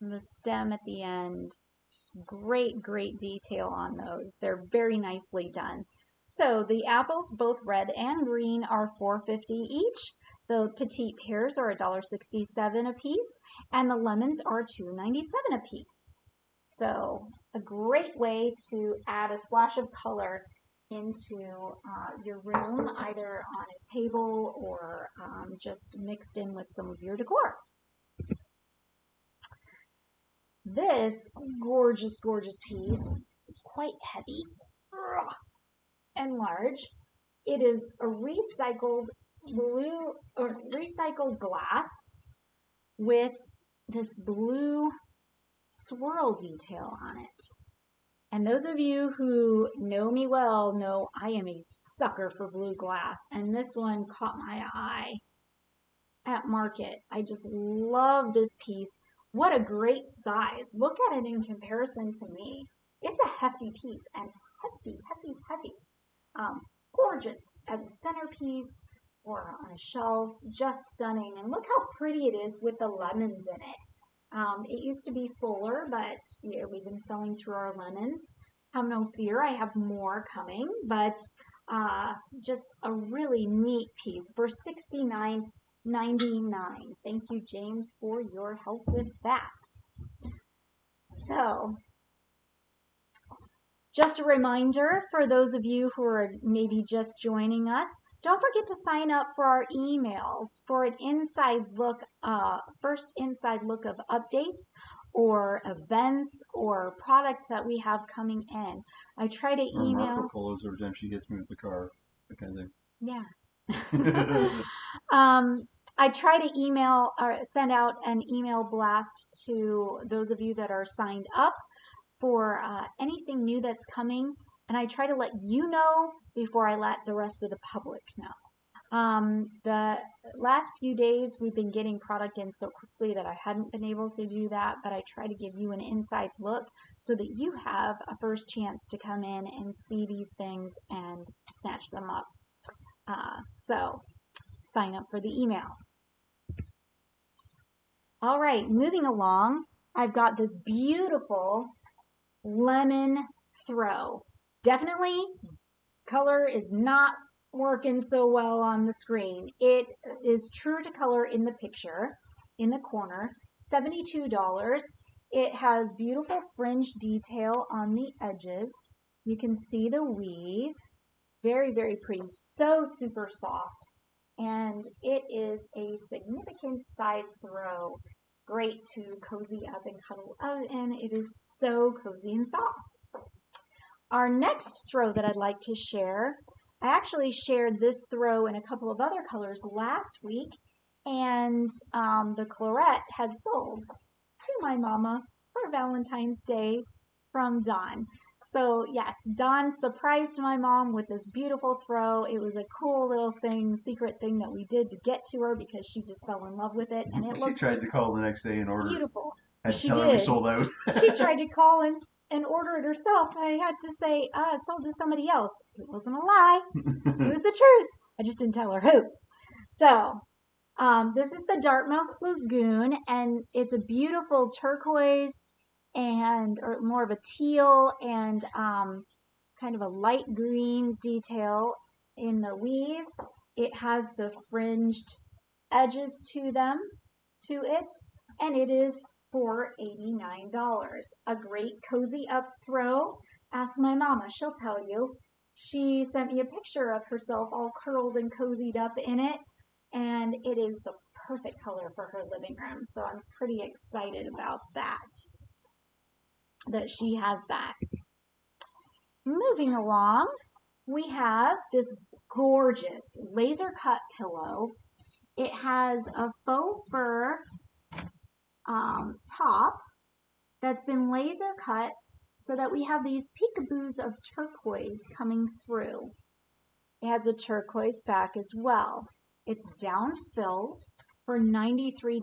and the stem at the end. Just great detail on those. They're very nicely done. So the apples, both red and green, are $4.50 each. The petite pears are $1.67 a piece, and the lemons are $2.97 a piece. So a great way to add a splash of color into your room, either on a table or just mixed in with some of your decor. This gorgeous piece is quite heavy and large. It is a recycled glass with this blue swirl detail on it. And those of you who know me well know I am a sucker for blue glass, and this one caught my eye at market. I just love this piece. What a great size. Look at it in comparison to me. It's a hefty piece, and heavy. Gorgeous as a centerpiece or on a shelf, just stunning. And look how pretty it is with the lemons in it. It used to be fuller, but we've been selling through our lemons. Have no fear, I have more coming, but just a really neat piece for $69.99. Thank you, James, for your help with that. So, just a reminder for those of you who are maybe just joining us, don't forget to sign up for our emails for an inside look, first inside look of updates or events or product that we have coming in. I try to email. Marco Polos every time she hits me with the car, that kind of thing. Yeah. I try to email or send out an email blast to those of you that are signed up for anything new that's coming, and I try to let you know before I let the rest of the public know. The last few days we've been getting product in so quickly that I hadn't been able to do that, but I try to give you an inside look so that you have a first chance to come in and see these things and snatch them up. So sign up for the email. All right, moving along, I've got this beautiful lemon throw. Definitely color is not working so well on the screen. It is true to color in the picture in the corner, $72. It has beautiful fringe detail on the edges. You can see the weave. Very pretty, so super soft, and it is a significant size throw. Great to cozy up and cuddle up, and it is so cozy and soft. Our next throw that I'd like to share, I actually shared this throw in a couple of other colors last week, and the claret had sold to my mama for Valentine's Day from Dawn. So yes, Dawn surprised my mom with this beautiful throw. It was a cool little thing, secret thing that we did to get to her because she just fell in love with it, and it She looked tried to call the next day and order. beautiful. Had to She tell her we did. sold out. She tried to call and order it herself. I had to say, it sold to somebody else. It wasn't a lie. It was the truth. I just didn't tell her who. So, this is the Dartmouth Lagoon, and it's a beautiful turquoise or more of a teal and kind of a light green detail in the weave. It has the fringed edges to it, and it is for $89. A great cozy up throw. Ask my mama, she'll tell you. She sent me a picture of herself all curled and cozied up in it, and it is the perfect color for her living room. So I'm pretty excited about that she has that. Moving along, we have this gorgeous laser cut pillow. It has a faux fur top that's been laser cut so that we have these peekaboos of turquoise coming through. It has a turquoise back as well. It's down filled for $93.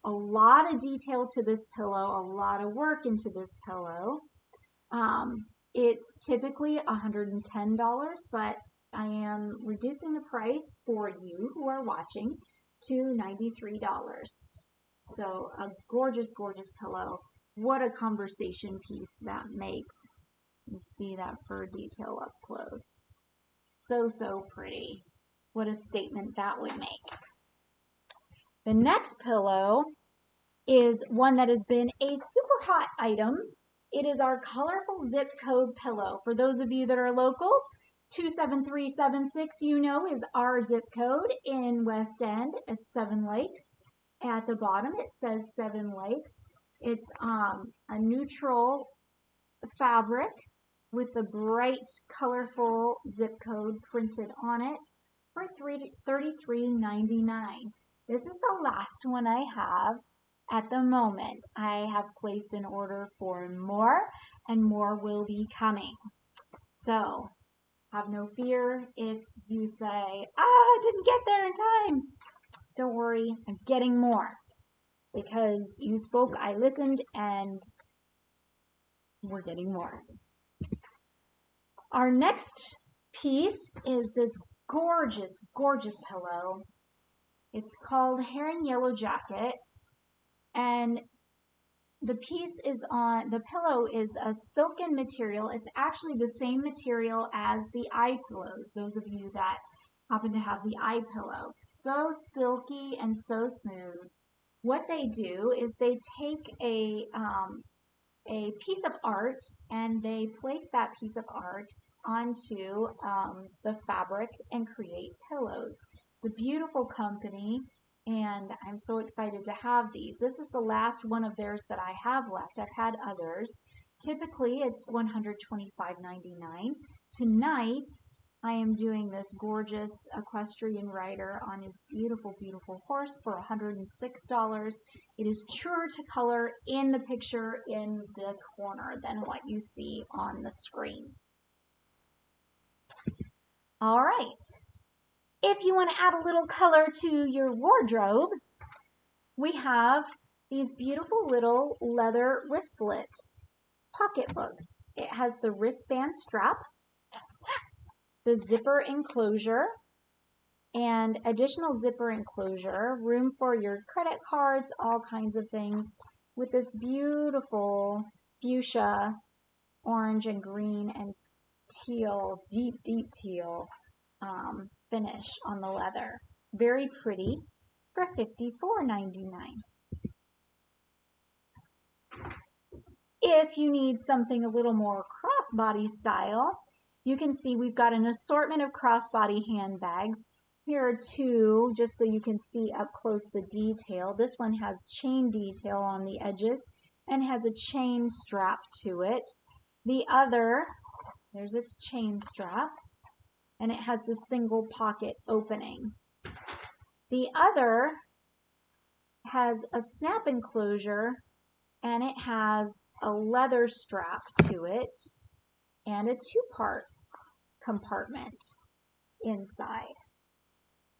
A lot of detail to this pillow, a lot of work into this pillow. It's typically $110, but I am reducing the price for you who are watching to $93. So a gorgeous, gorgeous pillow. What a conversation piece that makes. You see that fur detail up close. So, so pretty. What a statement that would make. The next pillow is one that has been a super hot item. It is our colorful zip code pillow. For those of you that are local, 27376, you know, is our zip code in West End. It's 7 Lakes. At the bottom, it says 7 Lakes. It's a neutral fabric with the bright, colorful zip code printed on it for $33.99. This is the last one I have at the moment. I have placed an order for more, and more will be coming. So, have no fear if you say, I didn't get there in time. Don't worry, I'm getting more. Because you spoke, I listened, and we're getting more. Our next piece is this gorgeous, gorgeous pillow. It's called Herring Yellow Jacket, and the pillow is a silken material. It's actually the same material as the eye pillows, those of you that happen to have the eye pillow. So silky and so smooth. What they do is they take a piece of art and they place that piece of art onto the fabric and create pillows. The beautiful company, and I'm so excited to have these. This is the last one of theirs that I have left. I've had others. Typically it's $125.99. Tonight I am doing this gorgeous equestrian rider on his beautiful, beautiful horse for $106. It is truer to color in the picture in the corner than what you see on the screen. All right. If you want to add a little color to your wardrobe, we have these beautiful little leather wristlet pocketbooks. It has the wristband strap, the zipper enclosure, and additional zipper enclosure, room for your credit cards, all kinds of things, with this beautiful fuchsia, orange and green and teal, deep, deep teal finish on the leather. Very pretty for $54.99. If you need something a little more crossbody style, you can see we've got an assortment of crossbody handbags. Here are two, just so you can see up close the detail. This one has chain detail on the edges and has a chain strap to it. The other There's its chain strap, and it has this single pocket opening. The other has a snap enclosure, and it has a leather strap to it and a two-part compartment inside.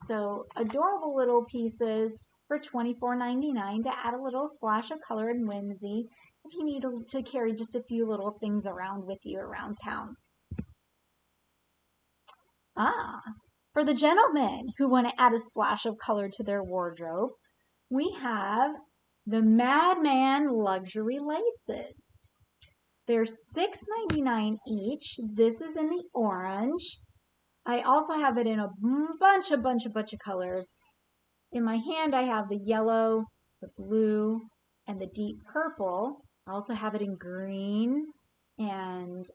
So adorable little pieces for $24.99 to add a little splash of color and whimsy if you need to carry just a few little things around with you around town. For the gentlemen who want to add a splash of color to their wardrobe, we have the Madman Luxury Laces. They're $6.99 each. This is in the orange. I also have it in a bunch of colors. In my hand, I have the yellow, the blue, and the deep purple. I also have it in green and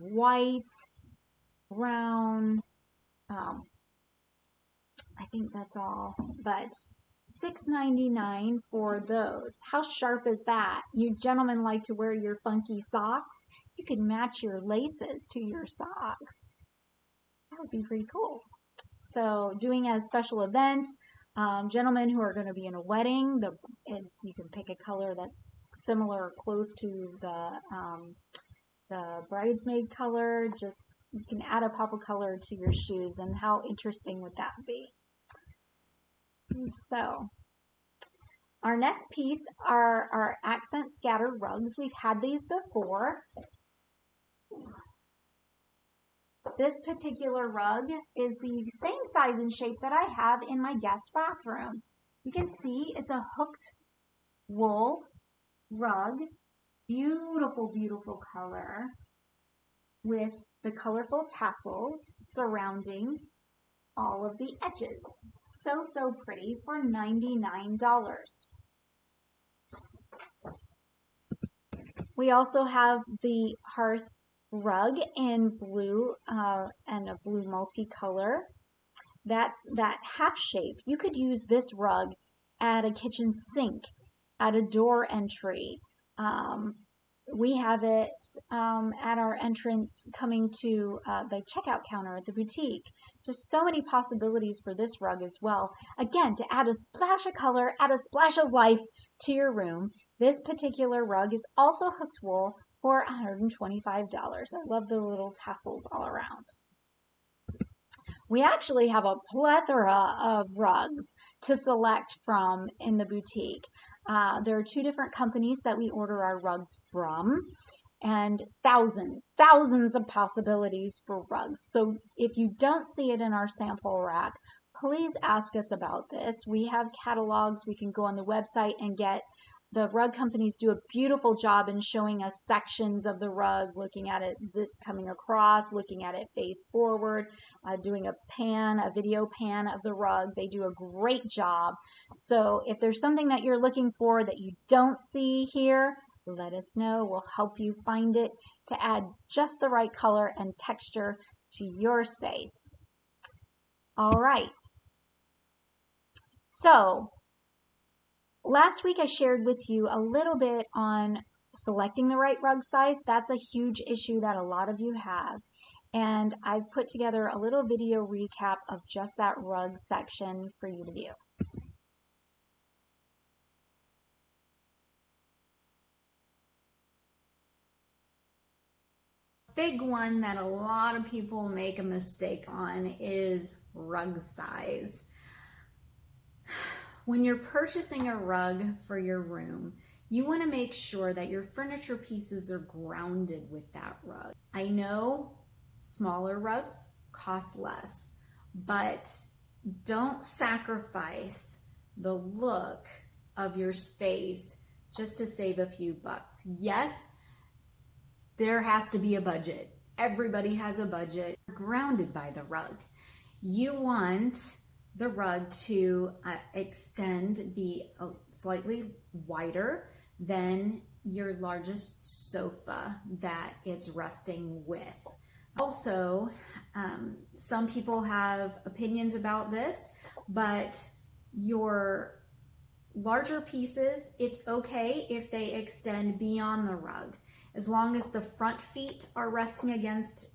white, brown. I think that's all, but $6.99 for those. How sharp is that? You gentlemen like to wear your funky socks? You can match your laces to your socks. That would be pretty cool. So doing a special event, gentlemen who are going to be in a wedding, you can pick a color that's similar or close to the bridesmaid color. Just you can add a pop of color to your shoes, and how interesting would that be? So our next piece are our accent scattered rugs. We've had these before. This particular rug is the same size and shape that I have in my guest bathroom. You can see it's a hooked wool rug. Beautiful, beautiful color with the colorful tassels surrounding all of the edges. So pretty for $99. We also have the hearth rug in blue and a blue multicolor. That's that half shape. You could use this rug at a kitchen sink, at a door entry. We have it at our entrance coming to the checkout counter at the boutique. Just so many possibilities for this rug as well. Again, to add a splash of color, add a splash of life to your room. This particular rug is also hooked wool for $125. I love the little tassels all around. We actually have a plethora of rugs to select from in the boutique. There are 2 different companies that we order our rugs from, and thousands of possibilities for rugs. So if you don't see it in our sample rack, please ask us about this. We have catalogs. We can go on the website and get. The rug companies do a beautiful job in showing us sections of the rug, looking at it coming across, looking at it face forward, doing a video pan of the rug. They do a great job. So if there's something that you're looking for that you don't see here, let us know. We'll help you find it to add just the right color and texture to your space. All right. So last week I shared with you a little bit on selecting the right rug size. That's a huge issue that a lot of you have. And I've put together a little video recap of just that rug section for you to view. Big one that a lot of people make a mistake on is rug size. When you're purchasing a rug for your room, you want to make sure that your furniture pieces are grounded with that rug. I know smaller rugs cost less, but don't sacrifice the look of your space just to save a few bucks. Yes, there has to be a budget. Everybody has a budget. Grounded by the rug. You want the rug to be slightly wider than your largest sofa that it's resting with. Also, some people have opinions about this, but your larger pieces, it's okay if they extend beyond the rug. As long as the front feet are resting against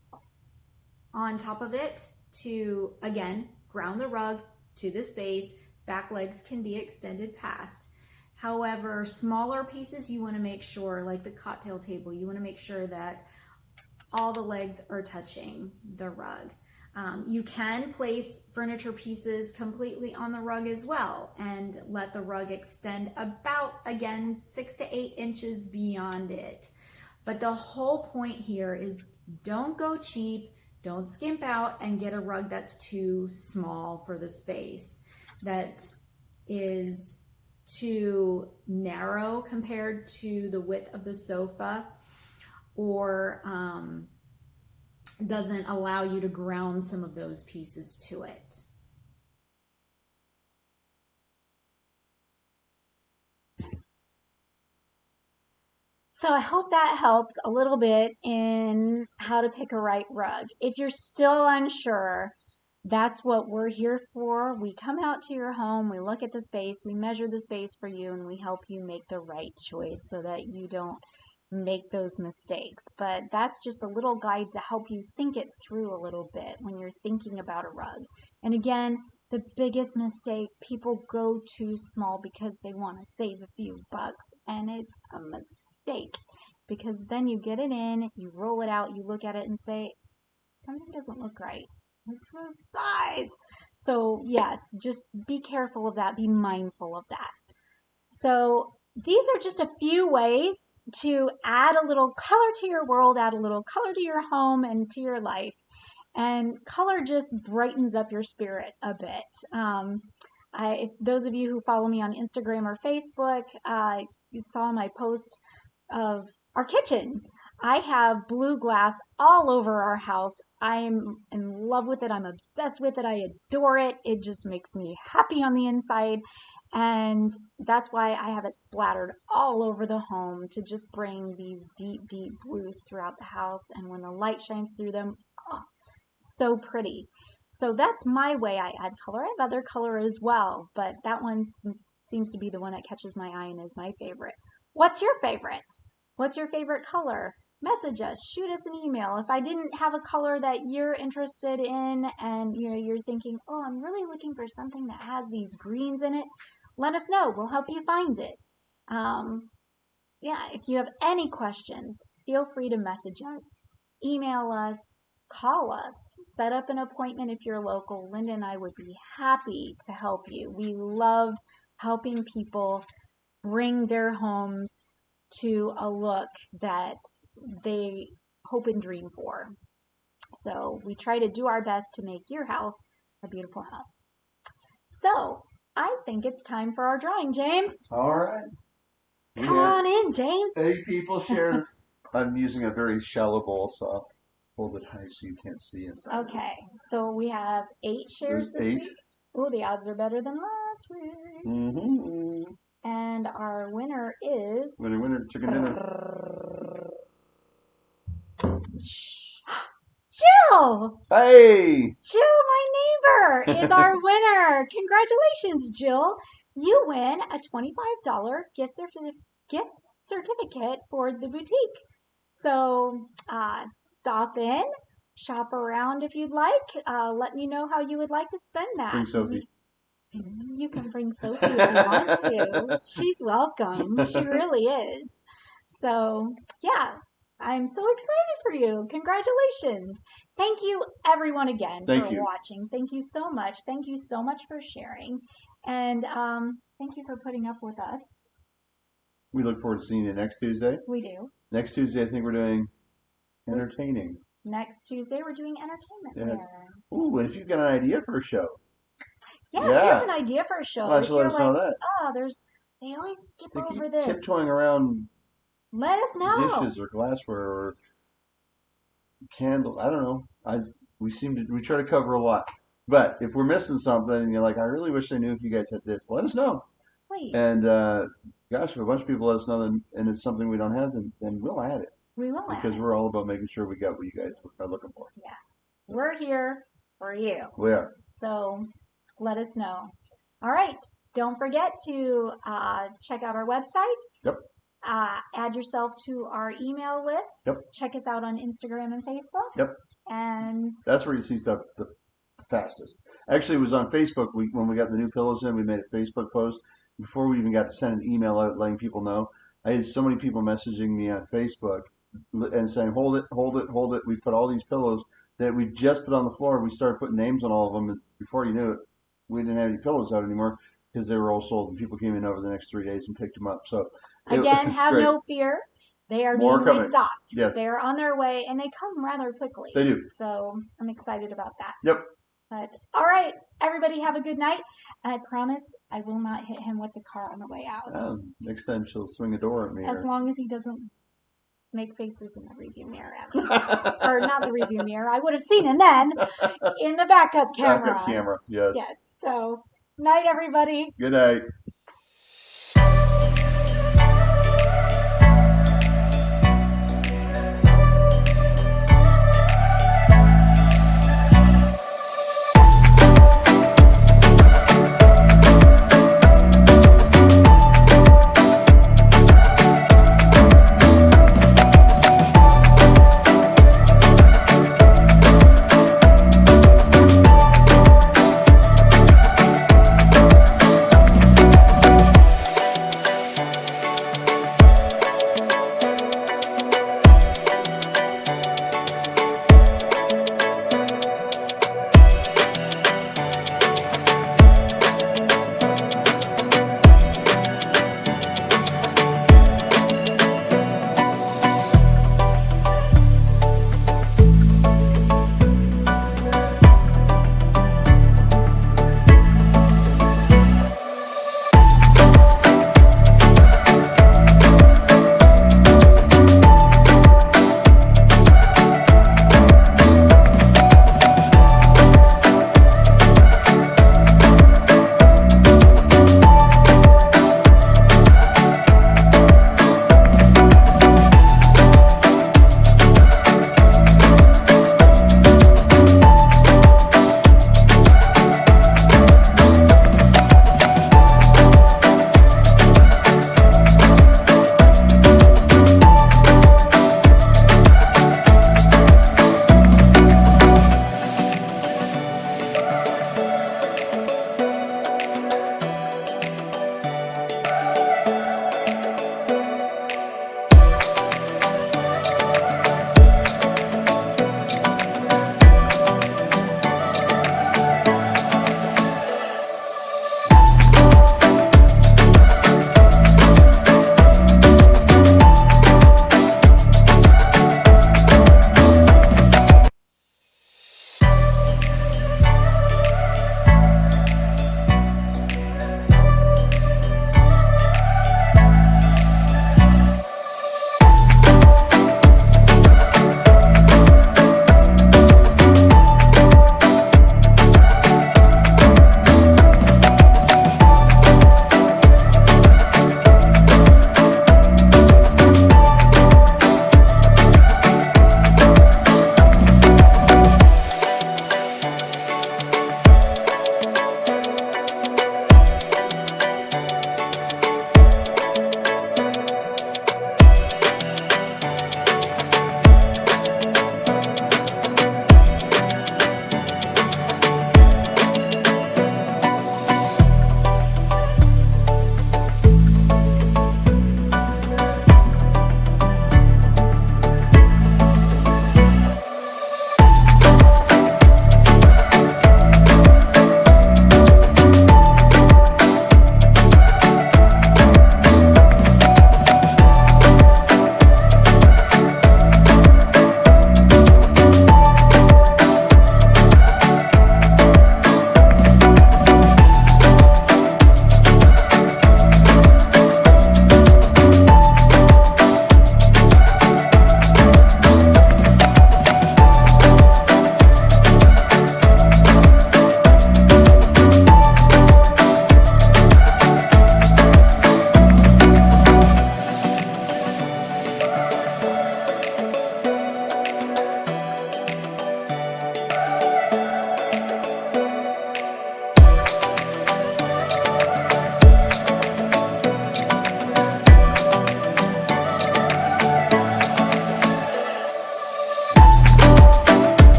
on top of it to, again, ground the rug to the space. Back legs can be extended past. However, smaller pieces, you want to make sure, like the cocktail table, you want to make sure that all the legs are touching the rug. You can place furniture pieces completely on the rug as well and let the rug extend about, again, 6 to 8 inches beyond it. But the whole point here is don't go cheap, don't skimp out and get a rug that's too small for the space, that is too narrow compared to the width of the sofa, or doesn't allow you to ground some of those pieces to it. So I hope that helps a little bit in how to pick a right rug. If you're still unsure, that's what we're here for. We come out to your home, we look at the space, we measure the space for you, and we help you make the right choice so that you don't make those mistakes. But that's just a little guide to help you think it through a little bit when you're thinking about a rug. And again, the biggest mistake, people go too small because they want to save a few bucks, and it's a mistake, because then you get it in, you roll it out, you look at it and say, something doesn't look right. It's the size. So yes, just be careful of that. Be mindful of that. So these are just a few ways to add a little color to your world, add a little color to your home and to your life. And color just brightens up your spirit a bit. Those of you who follow me on Instagram or Facebook, you saw my post of our kitchen. I have blue glass all over our house. I'm in love with it. I'm obsessed with it. I adore it. It just makes me happy on the inside. And that's why I have it splattered all over the home to just bring these deep, deep blues throughout the house. And when the light shines through them, oh, so pretty. So that's my way I add color. I have other color as well, but that one seems to be the one that catches my eye and is my favorite. What's your favorite? What's your favorite color? Message us, shoot us an email. If I didn't have a color that you're interested in and you're thinking, oh, I'm really looking for something that has these greens in it, let us know. We'll help you find it. If you have any questions, feel free to message us, email us, call us, set up an appointment if you're local. Linda and I would be happy to help you. We love helping people bring their homes to a look that they hope and dream for. So we try to do our best to make your house a beautiful home. So I think it's time for our drawing, James. All right. Come on in, James. 8 people share this. I'm using a very shallow bowl, so I'll hold it high so you can't see inside. Okay, so we have 8 shares this week. Oh, the odds are better than last week. Mm-hmm. And our winner is... Winner, chicken dinner. Jill! Hey! Jill, my neighbor, is our winner. Congratulations, Jill. You win a $25 gift certificate for the boutique. So stop in, shop around if you'd like. Let me know how you would like to spend that. Bring Sophie. You can bring Sophie if you want to. She's welcome. She really is. So, yeah, I'm so excited for you. Congratulations. Thank you, everyone, again, for watching. Thank you so much. Thank you so much for sharing. And thank you for putting up with us. We look forward to seeing you next Tuesday. We do. Next Tuesday, I think we're doing entertaining. Next Tuesday, we're doing entertainment. Yes. Ooh, and if you've got an idea for a show. Yeah, if you have an idea for a show. Why don't you let us know that? Oh, they always skip over this. Tiptoeing around. Let us know. Dishes or glassware or candles. I don't know. We try to cover a lot. But if we're missing something and you're like, I really wish I knew if you guys had this, let us know. Please. And gosh, if a bunch of people let us know and it's something we don't have, then we'll add it. We will because we're all about making sure we got what you guys are looking for. Yeah. We're here for you. We are. So let us know. All right. Don't forget to check out our website. Yep. Add yourself to our email list. Yep. Check us out on Instagram and Facebook. Yep. And that's where you see stuff the fastest. Actually, it was on Facebook. When we got the new pillows in, we made a Facebook post before we even got to send an email out letting people know. I had so many people messaging me on Facebook and saying, "Hold it, hold it, hold it." We put all these pillows that we just put on the floor. We started putting names on all of them, and before you knew it, we didn't have any pillows out anymore because they were all sold. And people came in over the next 3 days and picked them up. So again, have great. no fear. They are More being coming. restocked. Yes. They are on their way, and they come rather quickly. They do. So I'm excited about that. Yep. But all right, everybody have a good night. And I promise I will not hit him with the car on the way out. Next time she'll swing a door at me. As long as he doesn't make faces in the review mirror at me. Or not the review mirror. I would have seen him then in the backup camera. Backup camera, yes. Yes. So, night, everybody. Good night.